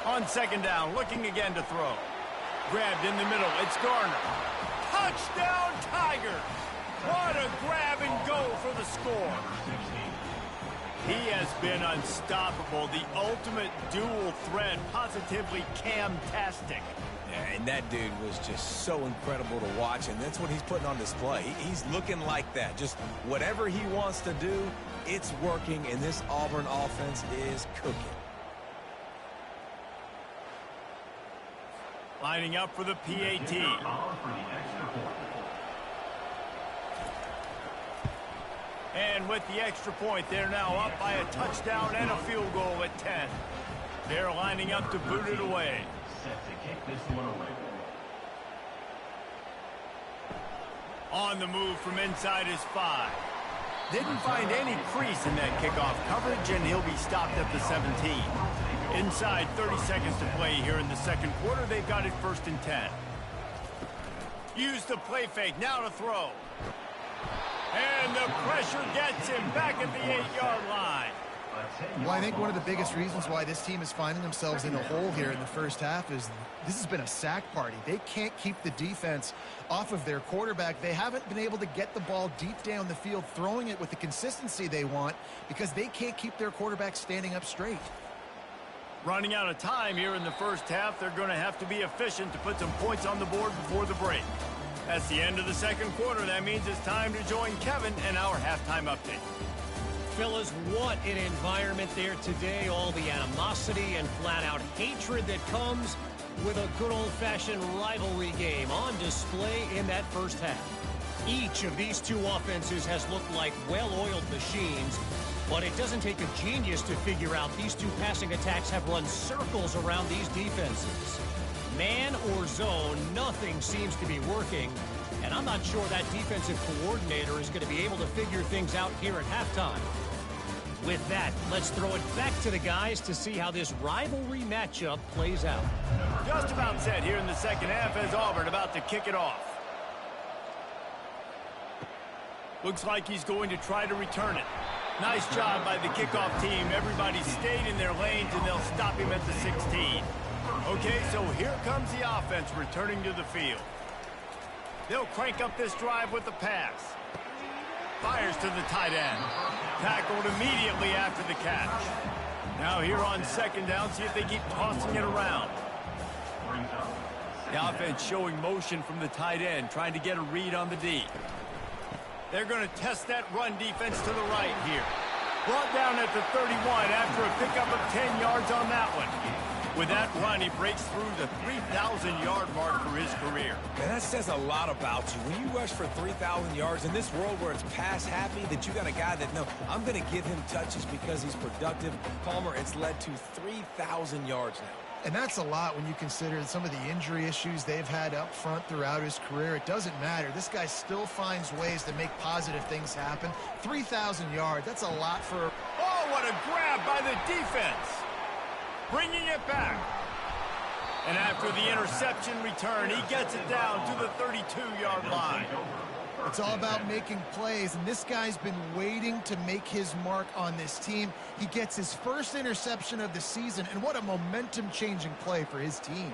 On second down, looking again to throw. Grabbed in the middle, it's Garner. Touchdown Tigers! What a grab and go for the score. He has been unstoppable, the ultimate dual threat, positively Cam-tastic. Yeah, and that dude was just so incredible to watch, and that's what he's putting on display. He's looking like that. Just whatever he wants to do, it's working, and this Auburn offense is cooking. Lining up for the PAT. And with the extra point, they're now up by a touchdown and a field goal at 10. They're lining up to boot it away. On the move from inside his 5. Didn't find any crease in that kickoff coverage, and he'll be stopped at the 17. Inside 30 seconds to play here in the second quarter. They've got it 1st and 10. Use the play fake. Now to throw. And the pressure gets him back at the 8-yard line. Well, I think one of the biggest reasons why this team is finding themselves in a hole here in the first half is this has been a sack party. They can't keep the defense off of their quarterback. They haven't been able to get the ball deep down the field, throwing it with the consistency they want because they can't keep their quarterback standing up straight. Running out of time here in the first half, they're going to have to be efficient to put some points on the board before the break. That's the end of the second quarter. That means it's time to join Kevin and our halftime update. Fellas, what an environment there today. All the animosity and flat-out hatred that comes with a good old-fashioned rivalry game on display in that first half. Each of these two offenses has looked like well-oiled machines, but it doesn't take a genius to figure out these two passing attacks have run circles around these defenses. Man or zone, nothing seems to be working, and I'm not sure that defensive coordinator is going to be able to figure things out here at halftime. With that, let's throw it back to the guys to see how this rivalry matchup plays out. Just about set here in the second half as Auburn about to kick it off. Looks like he's going to try to return it. Nice job by the kickoff team. Everybody stayed in their lanes, and they'll stop him at the 16. Okay, so here comes the offense returning to the field. They'll crank up this drive with the pass. Fires to the tight end. Tackled immediately after the catch. Now here on second down, see if they keep tossing it around. The offense showing motion from the tight end, trying to get a read on the D. They're going to test that run defense to the right here. Brought down at the 31 after a pickup of 10 yards on that one. With that run, he breaks through the 3,000-yard mark for his career. And that says a lot about you. When you rush for 3,000 yards in this world where it's pass-happy, that you got a guy that, no, I'm going to give him touches because he's productive. Palmer, it's led to 3,000 yards now. And that's a lot when you consider some of the injury issues they've had up front throughout his career. It doesn't matter. This guy still finds ways to make positive things happen. 3,000 yards, that's a lot for... Oh, what a grab by the defense. Bringing it back. And after the interception return, he gets it down to the 32-yard line. It's all about making plays, and this guy's been waiting to make his mark on this team. He gets his first interception of the season, and what a momentum-changing play for his team.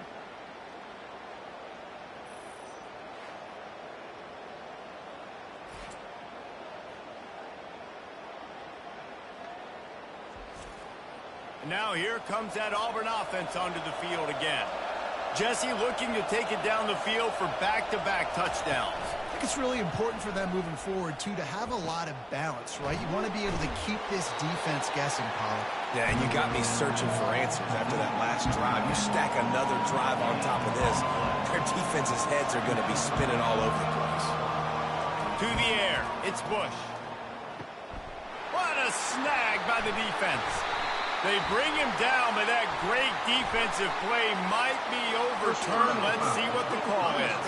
And now here comes that Auburn offense onto the field again. Jesse looking to take it down the field for back-to-back touchdowns. I think it's really important for them moving forward, too, to have a lot of balance, right? You want to be able to keep this defense guessing, Paul. Yeah, and you got me searching for answers after that last drive. You stack another drive on top of this, their defense's heads are going to be spinning all over the place. To the air, it's Bush. What a snag by the defense. They bring him down, but that great defensive play might be overturned. Let's see what the call is.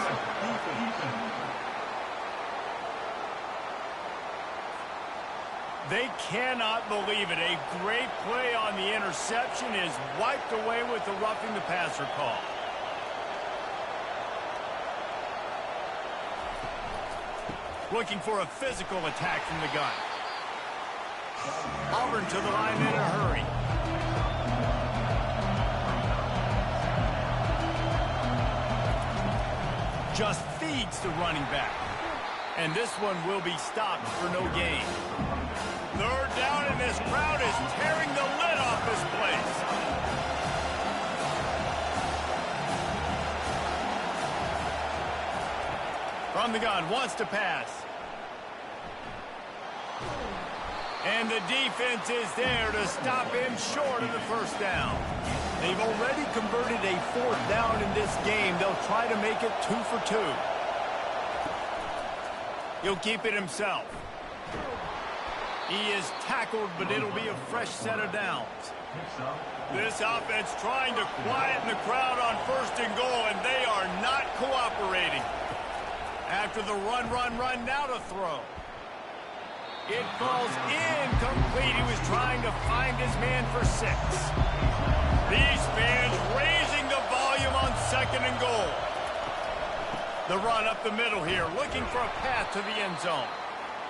They cannot believe it. A great play on the interception is wiped away with the roughing the passer call. looking for a physical attack from the gun. Auburn to the line in a hurry. Just feeds the running back. And this one will be stopped for no gain. Third down, and this crowd is tearing the lid off this place. From the gun, wants to pass. And the defense is there to stop him short of the first down. They've already converted a fourth down in this game. They'll try to make it 2 for 2. He'll keep it himself. He is tackled, but it'll be a fresh set of downs. This offense trying to quieten the crowd on first and goal, and they are not cooperating. After the run, now to throw. It falls incomplete. He was trying to find his man for 6. These fans raising the volume on second and goal. The run up the middle here, looking for a path to the end zone.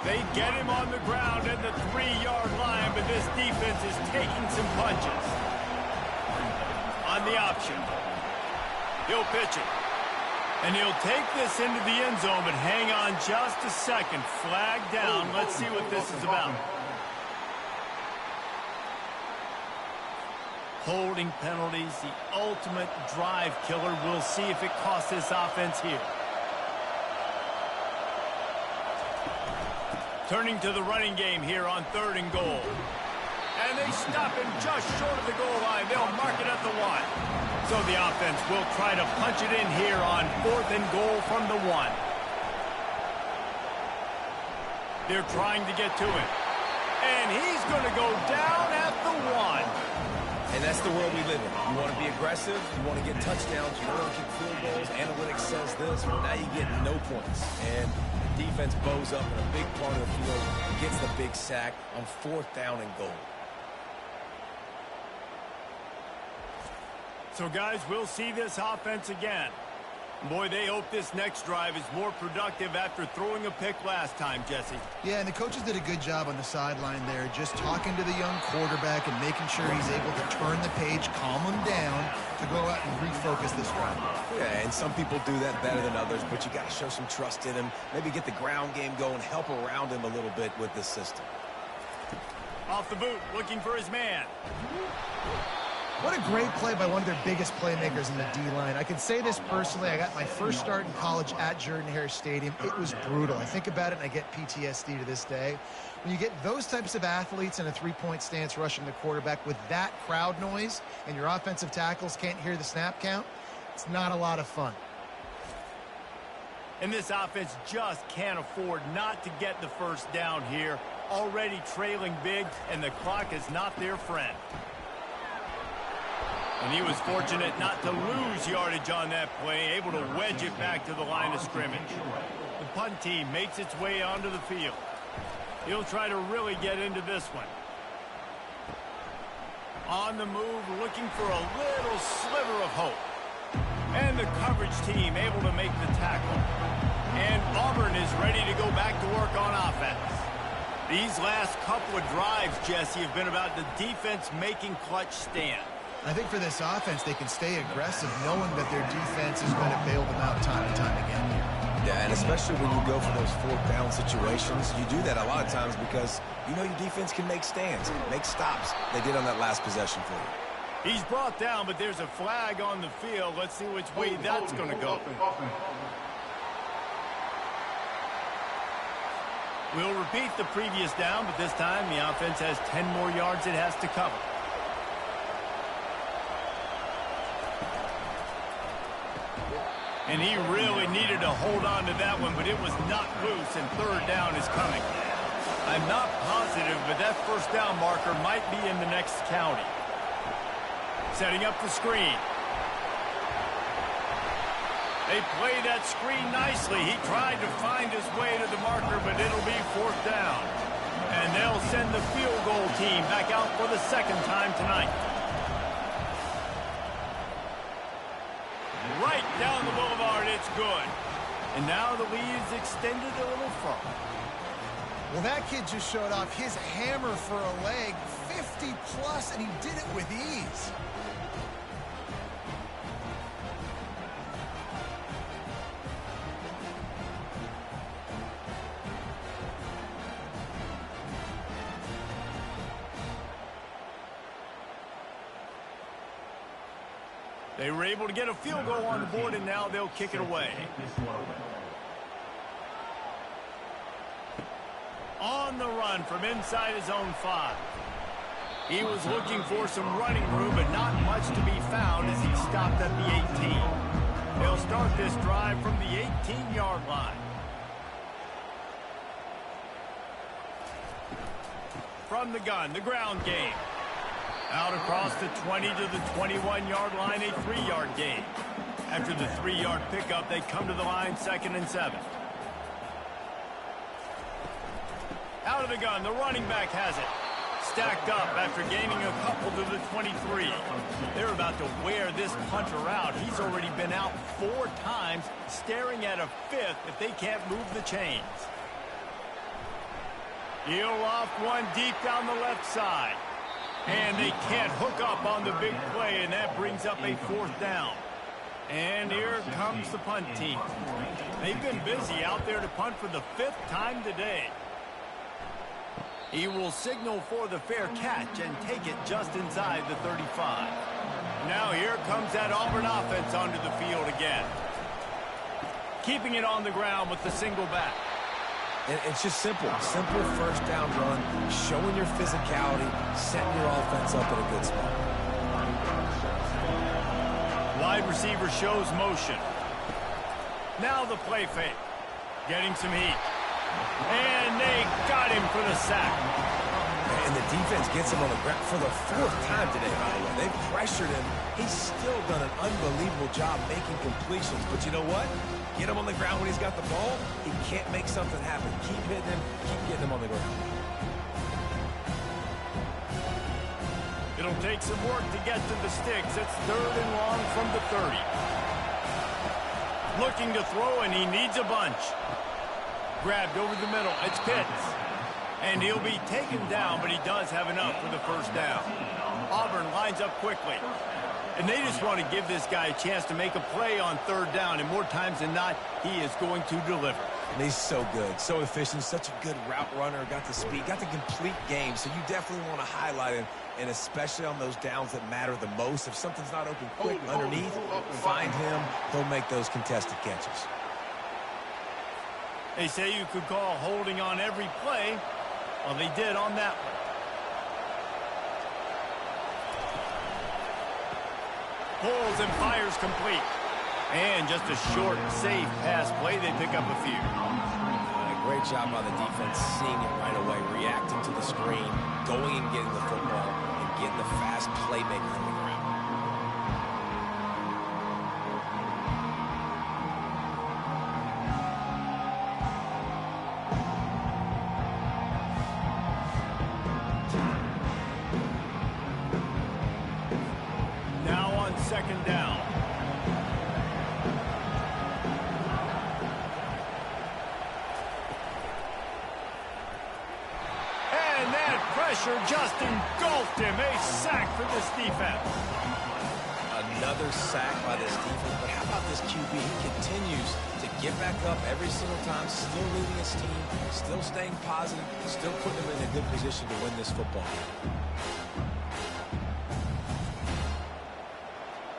They get him on the ground at the 3-yard line, but this defense is taking some punches. On the option. He'll pitch it. And he'll take this into the end zone, but hang on just a second. Flag down. Let's see what this is about. Holding penalties, the ultimate drive killer. We'll see if it costs this offense here. Turning to the running game here on 3rd and goal. And they stop him just short of the goal line. They'll mark it at the 1. So the offense will try to punch it in here on 4th and goal from the 1. They're trying to get to it. And he's going to go down at the 1. And that's the world we live in. You want to be aggressive, you want to get touchdowns, you don't want to kick field goals. Analytics says this, but now you get no points. And the defense bows up in a big part of the field, gets the big sack on 4th down and goal. So, guys, we'll see this offense again. Boy, they hope this next drive is more productive after throwing a pick last time, Jesse. Yeah, and the coaches did a good job on the sideline there, just talking to the young quarterback and making sure he's able to turn the page, calm him down to go out and refocus this drive. Yeah, and some people do that better than others, but you got to show some trust in him. Maybe get the ground game going, help around him a little bit with this system. Off the boot, looking for his man. What a great play by one of their biggest playmakers in the D-line. I can say this personally. I got my first start in college at Jordan-Hare Stadium. It was brutal. I think about it, and I get PTSD to this day. When you get those types of athletes in a three-point stance rushing the quarterback with that crowd noise and your offensive tackles can't hear the snap count, it's not a lot of fun. And this offense just can't afford not to get the first down here. Already trailing big, and the clock is not their friend. And he was fortunate not to lose yardage on that play, able to wedge it back to the line of scrimmage. The punt team makes its way onto the field. He'll try to really get into this one. On the move, looking for a little sliver of hope. And the coverage team able to make the tackle. And Auburn is ready to go back to work on offense. These last couple of drives, Jesse, have been about the defense making clutch stand. I think for this offense, they can stay aggressive knowing that their defense is going to bail them out time and time again here. Yeah, and especially when you go for those 4th down situations, you do that a lot of times because you know your defense can make stands, make stops. They did on that last possession for you. He's brought down, but there's a flag on the field. Let's see which way that's going to go. We'll repeat the previous down, but this time the offense has 10 more yards it has to cover. And he really needed to hold on to that one, but it was not loose, and 3rd down is coming. I'm not positive, but that first down marker might be in the next county. Setting up the screen. They play that screen nicely. He tried to find his way to the marker, but it'll be 4th down. And they'll send the field goal team back out for the 2nd time tonight. Right down the boulevard, it's good. And now the lead is extended a little further. Well, that kid just showed off his hammer for a leg, 50+, and he did it with ease. They were able to get a field goal on the board, and now they'll kick it away. On the run from inside his own 5. He was looking for some running room, but not much to be found as he stopped at the 18. They'll start this drive from the 18-yard line. From the gun, the ground game. Out across the 20 to the 21-yard line, a 3-yard gain. After the 3-yard pickup, they come to the line 2nd and 7. Out of the gun, the running back has it. Stacked up after gaining a couple to the 23. They're about to wear this punter out. He's already been out 4 times, staring at a 5th if they can't move the chains. He'll off one deep down the left side. And they can't hook up on the big play, and that brings up a 4th down. And here comes the punt team. They've been busy out there to punt for the 5th time today. He will signal for the fair catch and take it just inside the 35. Now here comes that Auburn offense onto the field again. Keeping it on the ground with the single back. And it's just simple. Simple first down run, showing your physicality, setting your offense up in a good spot. Wide receiver shows motion. Now the play fake. Getting some heat. And they got him for the sack. And the defense gets him on the ground for the 4th time today, by the way. They've pressured him. He's still done an unbelievable job making completions. But you know what? Get him on the ground when he's got the ball. He can't make something happen. Keep hitting him. Keep getting him on the ground. It'll take some work to get to the sticks. It's 3rd and long from the 30. Looking to throw, and he needs a bunch. Grabbed over the middle. It's Pitts. And he'll be taken down, but he does have enough for the 1st down. Auburn lines up quickly. And they just want to give this guy a chance to make a play on 3rd down. And more times than not, he is going to deliver. And he's so good, so efficient, such a good route runner, got the speed, got the complete game. So you definitely want to highlight him, and especially on those downs that matter the most. If something's not open quick underneath, find him. He'll make those contested catches. They say you could call holding on every play. Well, they did on that one. Pulls and fires complete. And just a short, safe pass play. They pick up a few. Great job by the defense, seeing it right away, reacting to the screen, going and getting the football, and getting the fast playmaker on the ground. Now on 2nd down. Pressure just engulfed him. A sack for this defense. Another sack by this defense. But how about this QB? He continues to get back up every single time, still leading his team, still staying positive, still putting him in a good position to win this football game.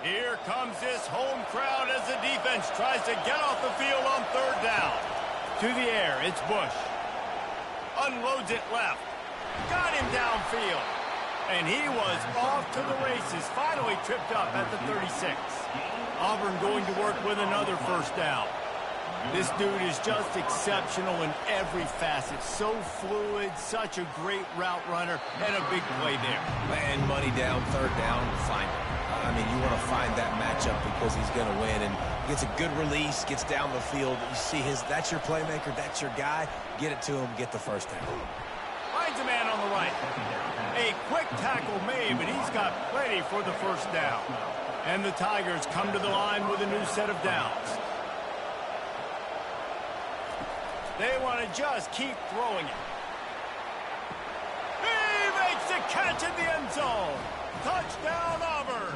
Here comes this home crowd as the defense tries to get off the field on 3rd down. To the air, it's Bush. Unloads it left. Got him downfield. And he was off to the races. Finally tripped up at the 36. Auburn going to work with another 1st down. This dude is just exceptional in every facet. So fluid, such a great route runner, and a big play there. Man, money down, 3rd down, find him. I mean, you want to find that matchup because he's going to win, and gets a good release, gets down the field. You see that's your playmaker, that's your guy. Get it to him, get the 1st down. Finds a man on the right. A quick tackle made, but he's got plenty for the 1st down. And the Tigers come to the line with a new set of downs. They want to just keep throwing it. He makes the catch in the end zone. Touchdown, Auburn.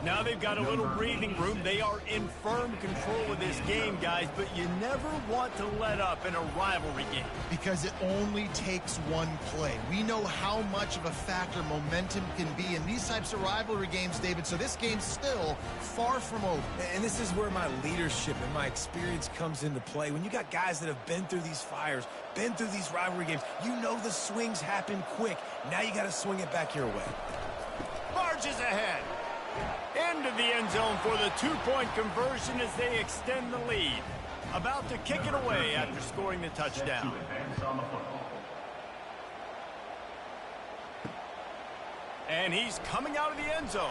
Now they've got a little breathing room. They are in firm control of this game, guys, but you never want to let up in a rivalry game. Because it only takes one play. We know how much of a factor momentum can be in these types of rivalry games, David, so this game's still far from over. And this is where my leadership and my experience comes into play. When you got guys that have been through these fires, been through these rivalry games, you know the swings happen quick. Now you got to swing it back your way. Marches ahead. Into the end zone for the two-point conversion as they extend the lead. About to kick it away after scoring the touchdown. And he's coming out of the end zone.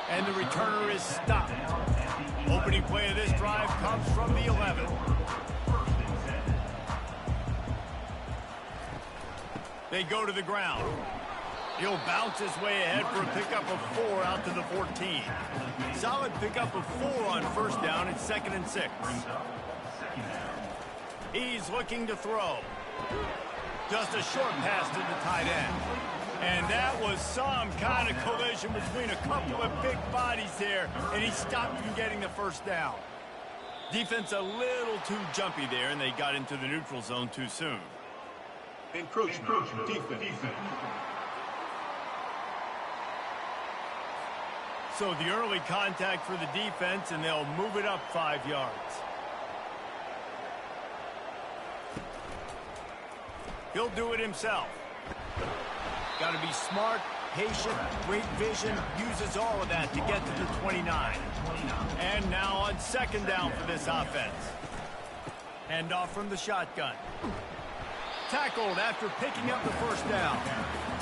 And the returner is stopped. Opening play of this drive comes from the 11. They go to the ground. He'll bounce his way ahead for a pickup of 4 out to the 14. Solid pickup of 4 on first down. It's 2nd and 6. He's looking to throw. Just a short pass to the tight end. And that was some kind of collision between a couple of big bodies there, and he stopped from getting the first down. Defense a little too jumpy there, and they got into the neutral zone too soon. Encroachment. Defense. So the early contact for the defense, and they'll move it up 5 yards. He'll do it himself. Got to be smart, patient, great vision, uses all of that to get to the 29. And now on 2nd down for this offense. Handoff from the shotgun. Tackled after picking up the first down.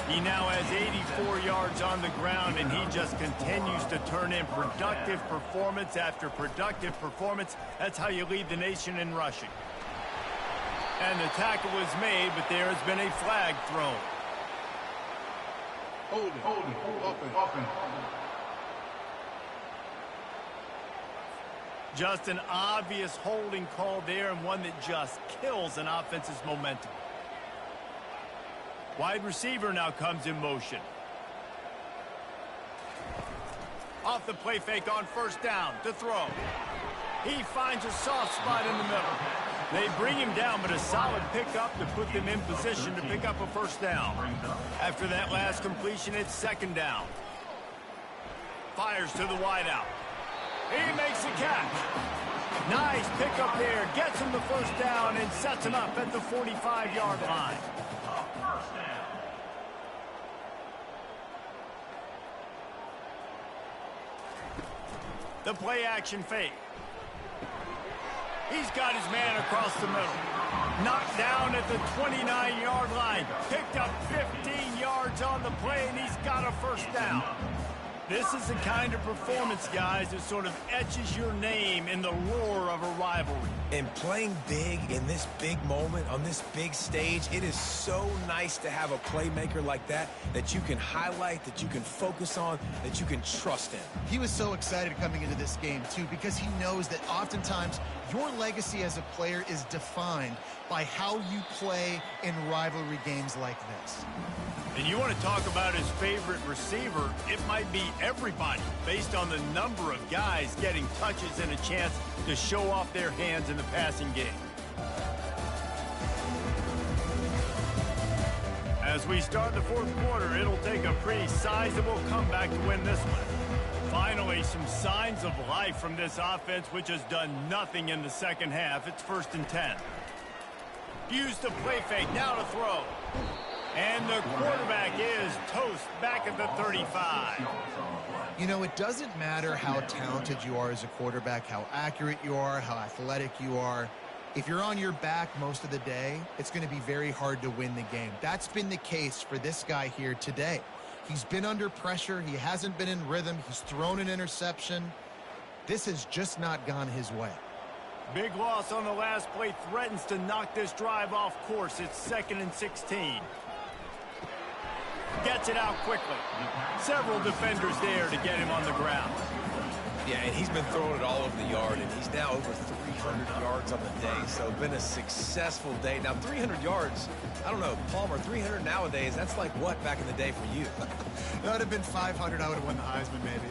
He now has 84 yards on the ground, and he just continues to turn in productive performance after productive performance. That's how you lead the nation in rushing. And the tackle was made, but there has been a flag thrown. Holding. Offense. Just an obvious holding call there, and one that just kills an offense's momentum. Wide receiver now comes in motion. Off the play fake on first down to throw. He finds a soft spot in the middle. They bring him down, but a solid pickup to put them in position to pick up a first down. After that last completion, it's 2nd down. Fires to the wideout. He makes the catch. Nice pickup there. Gets him the first down and sets him up at the 45-yard line. The play action fake. He's got his man across the middle. Knocked down at the 29-yard line. Picked up 15 yards on the play, and he's got a first down. This is the kind of performance, guys, that sort of etches your name in the roar of a rivalry. And playing big in this big moment, on this big stage, it is so nice to have a playmaker like that you can highlight, that you can focus on, that you can trust in. He was so excited coming into this game, too, because he knows that oftentimes your legacy as a player is defined by how you play in rivalry games like this. And you want to talk about his favorite receiver, it might be everybody, based on the number of guys getting touches and a chance to show off their hands in the passing game. As we start the 4th quarter, it'll take a pretty sizable comeback to win this one. Finally, some signs of life from this offense, which has done nothing in the second half. It's 1st and 10. Use the play fake, now to throw. And the quarterback is toast back at the 35. You know, it doesn't matter how talented you are as a quarterback, how accurate you are, how athletic you are. If you're on your back most of the day, it's going to be very hard to win the game. That's been the case for this guy here today. He's been under pressure. He hasn't been in rhythm. He's thrown an interception. This has just not gone his way. Big loss on the last play threatens to knock this drive off course. It's 2nd and 16. Gets it out quickly. Several defenders there to get him on the ground. Yeah, and he's been throwing it all over the yard, and he's now over 300 yards on the day, so been a successful day. Now, 300 yards, I don't know, Palmer, 300 nowadays, that's like what back in the day for you? That would have been 500. I would have won the Heisman, maybe.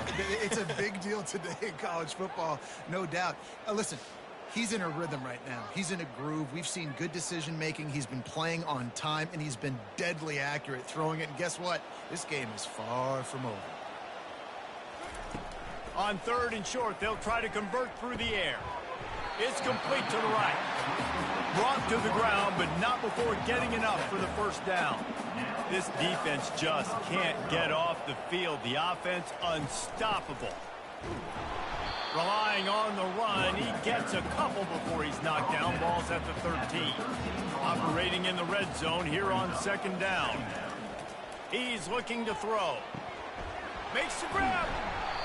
It's a big deal today in college football, no doubt. Listen, he's in a rhythm right now. He's in a groove. We've seen good decision-making. He's been playing on time, and he's been deadly accurate throwing it. And guess what? This game is far from over. On 3rd and short, they'll try to convert through the air. It's complete to the right. Brought to the ground, but not before getting enough for the first down. This defense just can't get off the field. The offense unstoppable. Relying on the run, he gets a couple before he's knocked down. Ball's at the 13. Operating in the red zone here on 2nd down. He's looking to throw. Makes the grab.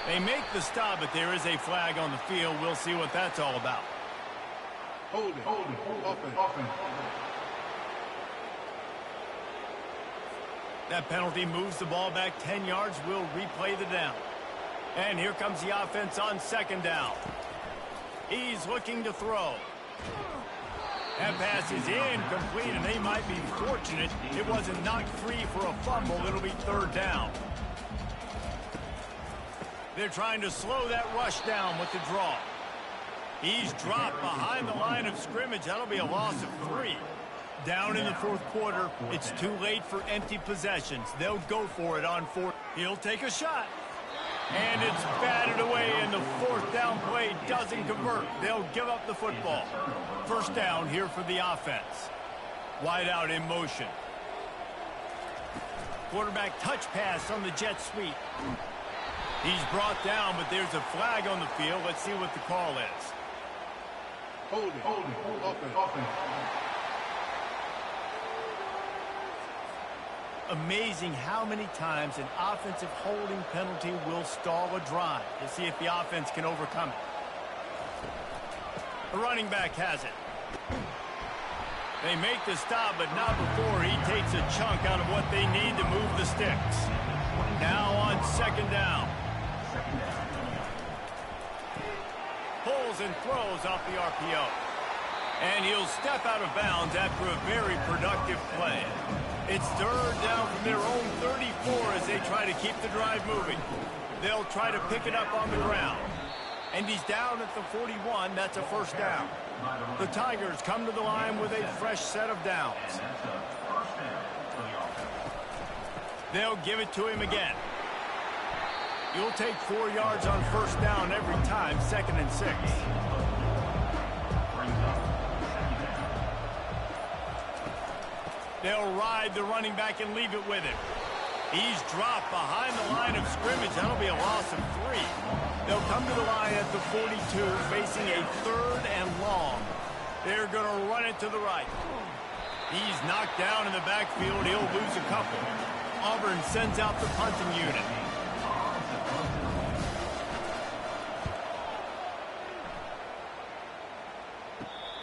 They make the stop, but there is a flag on the field. We'll see what that's all about. Hold it. Offense. That penalty moves the ball back 10 yards. We'll replay the down. And here comes the offense on 2nd down. He's looking to throw. That pass is incomplete, and they might be fortunate it wasn't knocked free for a fumble. It'll be 3rd down. They're trying to slow that rush down with the draw. He's dropped behind the line of scrimmage. That'll be a loss of 3. Down in the 4th quarter, it's too late for empty possessions. They'll go for it on 4th. He'll take a shot. And it's batted away, and the 4th down play doesn't convert. They'll give up the football. 1st down here for the offense. Wide out in motion. Quarterback touch pass on the jet sweep. He's brought down, but there's a flag on the field. Let's see what the call is. Hold it. Offense. Amazing how many times an offensive holding penalty will stall a drive. We'll see if the offense can overcome it. The running back has it. They make the stop, but not before he takes a chunk out of what they need to move the sticks. Now on 2nd down. Pulls and throws off the RPO. And he'll step out of bounds after a very productive play. It's 3rd down from their own 34 as they try to keep the drive moving. They'll try to pick it up on the ground. And he's down at the 41. That's a 1st down. The Tigers come to the line with a fresh set of downs. They'll give it to him again. You'll take 4 yards on 1st down every time, 2nd and 6. They'll ride the running back and leave it with him. He's dropped behind the line of scrimmage. That'll be a loss of 3. They'll come to the line at the 42, facing a 3rd and long. They're going to run it to the right. He's knocked down in the backfield. He'll lose a couple. Auburn sends out the punting unit.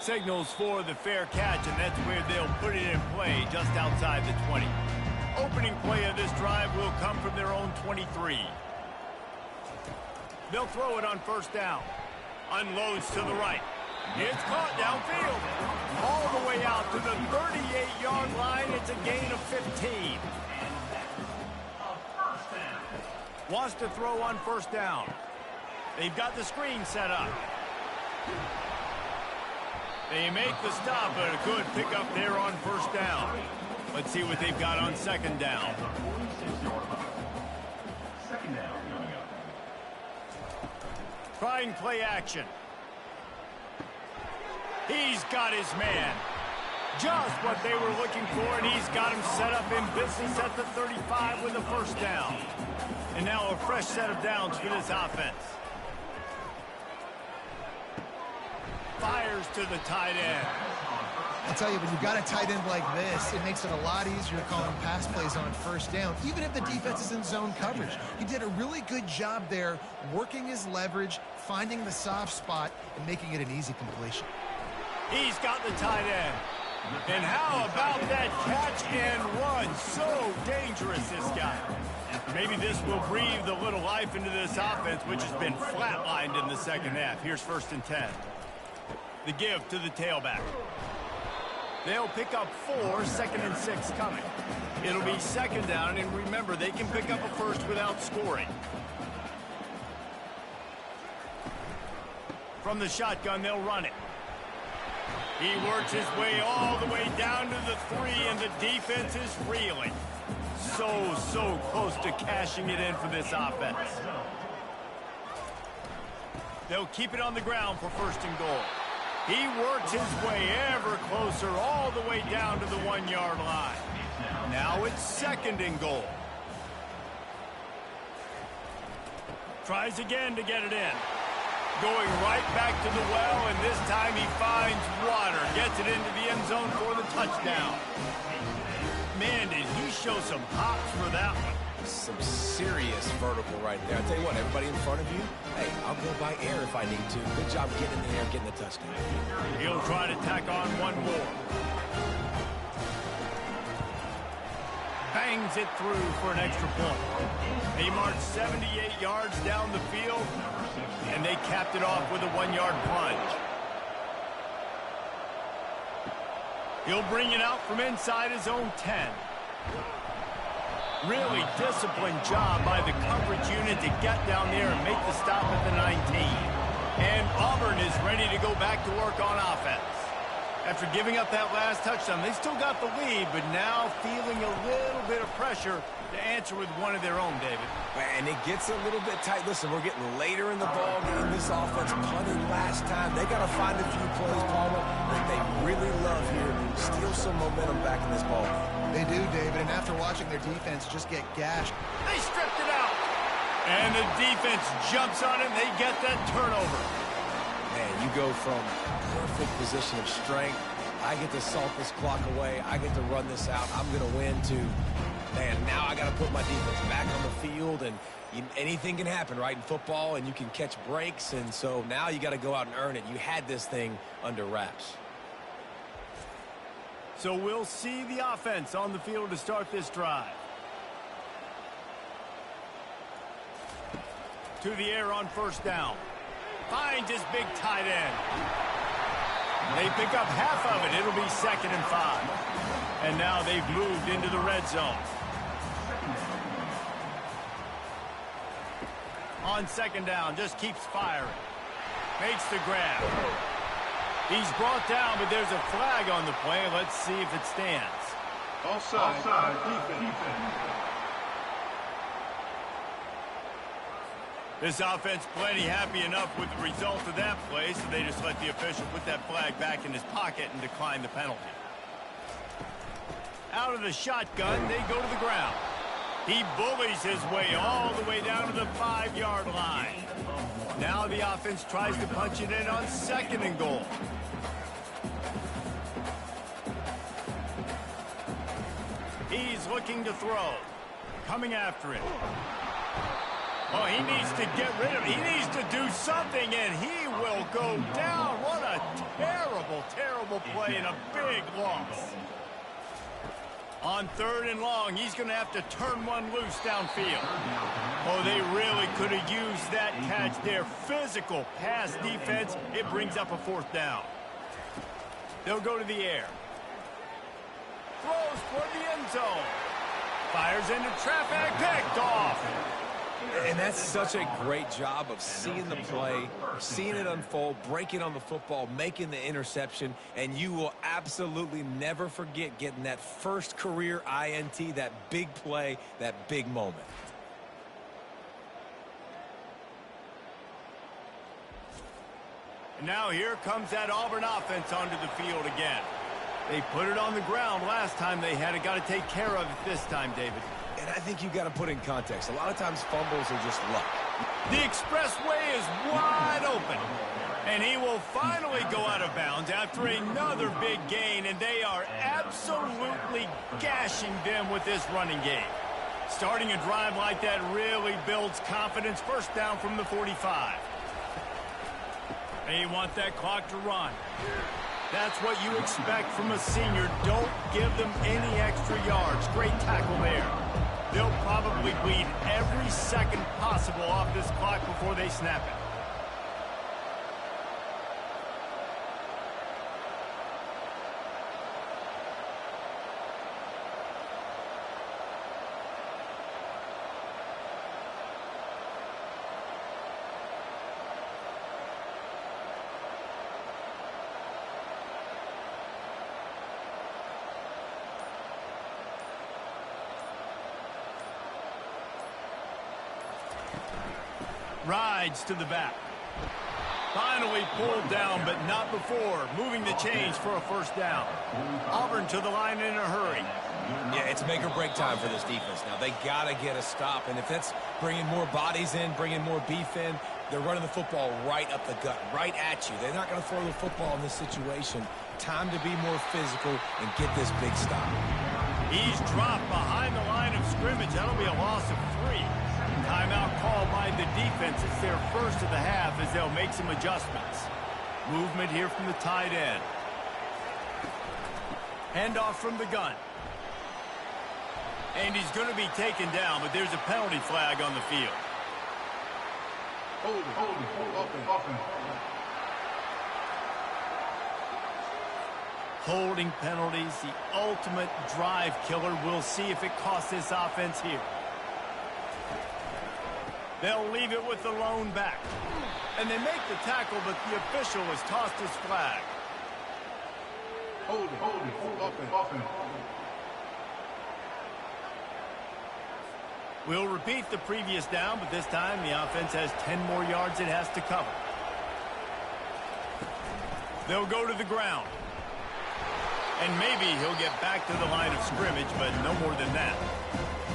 Signals for the fair catch, and that's where they'll put it in play just outside the 20. Opening play of this drive will come from their own 23. They'll throw it on 1st down. Unloads to the right. It's caught downfield. All the way out to the 38-yard line. It's a gain of 15. Wants to throw on 1st down. They've got the screen set up. They make the stop, but a good pickup there on 1st down. Let's see what they've got on 2nd down. Trying play action. He's got his man. Just what they were looking for, and he's got him set up in business at the 35 with a 1st down. And now a fresh set of downs for this offense. Fires to the tight end. I'll tell you, when you've got a tight end like this, it makes it a lot easier calling pass plays on 1st down, even if the defense is in zone coverage. He did a really good job there, working his leverage, finding the soft spot, and making it an easy completion. He's got the tight end. And how about that catch and run? So dangerous, this guy. Maybe this will breathe a little life into this offense, which has been flatlined in the second half. Here's 1st and 10. The give to the tailback. They'll pick up 4, 2nd and 6 coming. It'll be 2nd down, and remember, they can pick up a first without scoring. From the shotgun, they'll run it. He works his way all the way down to the 3, and the defense is reeling. So close to cashing it in for this offense. They'll keep it on the ground for 1st and goal. He works his way ever closer all the way down to the 1-yard line. Now it's 2nd and goal. Tries again to get it in. Going right back to the well, and this time he finds water. Gets it into the end zone for the touchdown. Man, did he show some hops for that one. Some serious vertical right there. I tell you what, everybody in front of you, hey, I'll go by air if I need to. Good job getting in the air, getting the touchdown. He'll try to tack on one more. Bangs it through for an extra point. They marched 78 yards down the field, and they capped it off with a 1-yard plunge. He'll bring it out from inside his own 10. Really disciplined job by the coverage unit to get down there and make the stop at the 19. And Auburn is ready to go back to work on offense. After giving up that last touchdown, they still got the lead, but now feeling a little bit of pressure to answer with one of their own, David. And it gets a little bit tight. Listen, we're getting later in the ball game. This offense punted last time. They got to find a few plays, Palmer, that they really love here. Steal some momentum back in this ball game. They do, David, and after watching their defense just get gashed. They stripped it out. And the defense jumps on it, and they get that turnover. Man, you go from perfect position of strength. I get to salt this clock away. I get to run this out. I'm going to win to, man, now I got to put my defense back on the field, and anything can happen, right, in football, and you can catch breaks, and so now you got to go out and earn it. You had this thing under wraps. So we'll see the offense on the field to start this drive. To the air on 1st down. Finds his big tight end. They pick up half of it. It'll be 2nd and 5. And now they've moved into the red zone. On 2nd down, just keeps firing. Makes the grab. He's brought down, but there's a flag on the play. Let's see if it stands. Offside. Defense. This offense plenty happy enough with the result of that play, so they just let the official put that flag back in his pocket and decline the penalty. Out of the shotgun, they go to the ground. He bullies his way all the way down to the 5-yard line. Now the offense tries to punch it in on 2nd and goal. He's looking to throw. Coming after it. Oh, he needs to get rid of it. He needs to do something, and he will go down. What a terrible, terrible play and a big loss. On 3rd and long, he's going to have to turn one loose downfield. Oh, they really could have used that catch there. Physical pass defense. It brings up a 4th down. They'll go to the air. Throws for the end zone. Fires into traffic. Picked off. And that's such a great job of seeing the play, seeing it unfold, breaking on the football, making the interception, and you will absolutely never forget getting that first career INT, that big play, that big moment. And now here comes that Auburn offense onto the field again. They put it on the ground last time they had it. Got to take care of it this time, David. And I think you got to put in context. A lot of times fumbles are just luck. The expressway is wide open. And he will finally go out of bounds after another big gain. And they are absolutely gashing them with this running game. Starting a drive like that really builds confidence. 1st down from the 45. They want that clock to run. That's what you expect from a senior. Don't give them any extra yards. Great tackle there. They'll probably bleed every second possible off this clock before they snap it. Rides to the back. Finally pulled down, but not before. Moving the chains for a first down. Auburn to the line in a hurry. Yeah, it's make or break time for this defense now. They got to get a stop, and if that's bringing more bodies in, bringing more beef in, they're running the football right up the gut, right at you. They're not going to throw the football in this situation. Time to be more physical and get this big stop. He's dropped behind the line of scrimmage. That'll be a loss of 3. Timeout called by the defense. It's their first of the half as they'll make some adjustments. Movement here from the tight end. Handoff from the gun. And he's going to be taken down, but there's a penalty flag on the field. Hold it. Holding penalties, the ultimate drive killer. We'll see if it costs this offense here. They'll leave it with the lone back. And they make the tackle, but the official has tossed his flag. Hold it. We'll repeat the previous down, but this time the offense has 10 more yards it has to cover. They'll go to the ground. And maybe he'll get back to the line of scrimmage, but no more than that.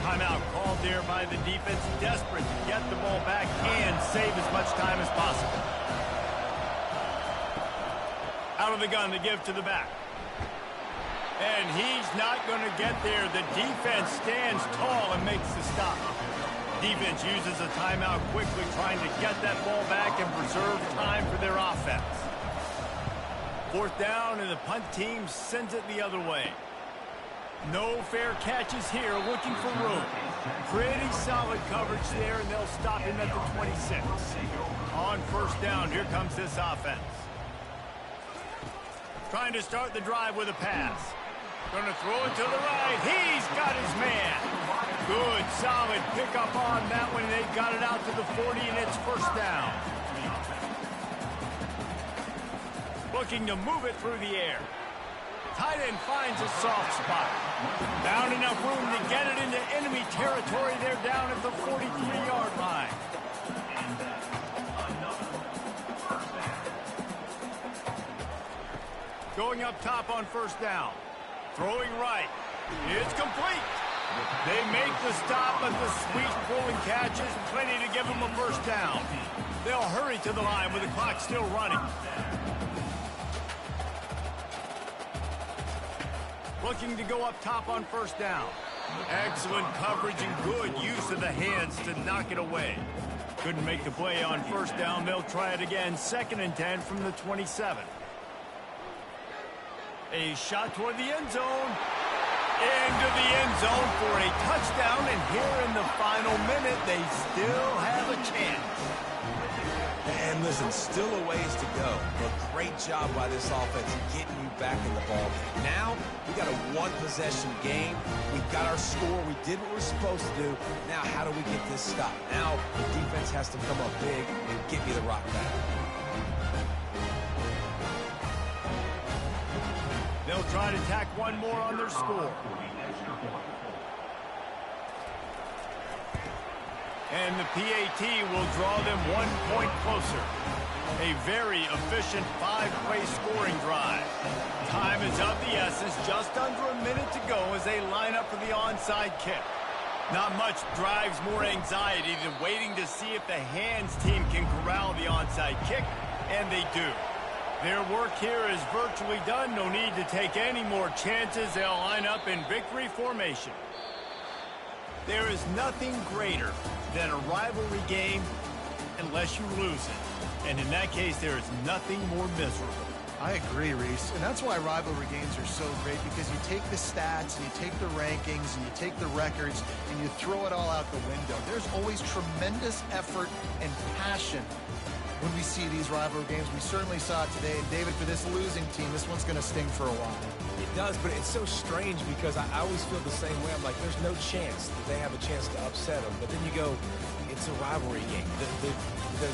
Timeout called there by the defense, desperate to get the ball back and save as much time as possible. Out of the gun to give to the back. And he's not going to get there. The defense stands tall and makes the stop. Defense uses a timeout quickly, trying to get that ball back and preserve time for their offense. Fourth down, and the punt team sends it the other way. No fair catches here, looking for room. Pretty solid coverage there, and they'll stop him at the 26. On first down, here comes this offense. Trying to start the drive with a pass. Going to throw it to the right. He's got his man. Good, solid pickup on that one. They got it out to the 40, and it's first down. Looking to move it through the air. Tight end finds a soft spot. Found enough room to get it into enemy territory. They're down at the 43-yard line. Going up top on first down. Throwing right. It's complete. They make the stop, but the sweet throwing catch is plenty to give them a first down. They'll hurry to the line with the clock still running. Looking to go up top on first down. Excellent coverage and good use of the hands to knock it away. Couldn't make the play on first down. They'll try it again. 2nd and 10 from the 27. A shot toward the end zone. Into the end zone for a touchdown. And here in the final minute, they still have a chance. And listen, still a ways to go, but great job by this offense getting you back in the ball game. Now, we got a one-possession game. We've got our score. We did what we're supposed to do. Now, how do we get this stop? Now, the defense has to come up big and get me the rock back. They'll try to tack one more on their score. And the PAT will draw them 1 point closer. A very efficient 5-play scoring drive. Time is of the essence, just under a minute to go as they line up for the onside kick. Not much drives more anxiety than waiting to see if the hands team can corral the onside kick, and they do. Their work here is virtually done. No need to take any more chances. They'll line up in victory formation. There is nothing greater than a rivalry game unless you lose it. And in that case, there is nothing more miserable. I agree, Reese. And that's why rivalry games are so great, because you take the stats and you take the rankings and you take the records and you throw it all out the window. There's always tremendous effort and passion when we see these rivalry games. We certainly saw it today. And David, for this losing team, this one's going to sting for a while. It does, but it's so strange because I always feel the same way. I'm like, there's no chance that they have a chance to upset them. But then you go, it's a rivalry game.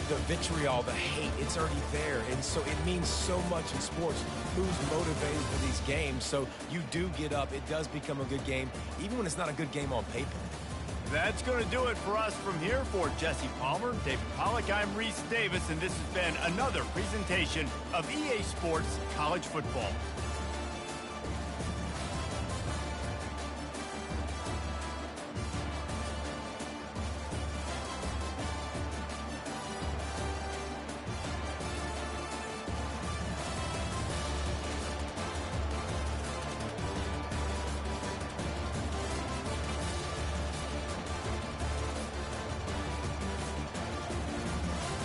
The vitriol, the hate, it's already there. And so it means so much in sports. Who's motivated for these games? So you do get up. It does become a good game, even when it's not a good game on paper. That's going to do it for us from here. For Jesse Palmer, David Pollack, I'm Reese Davis, and this has been another presentation of EA Sports College Football.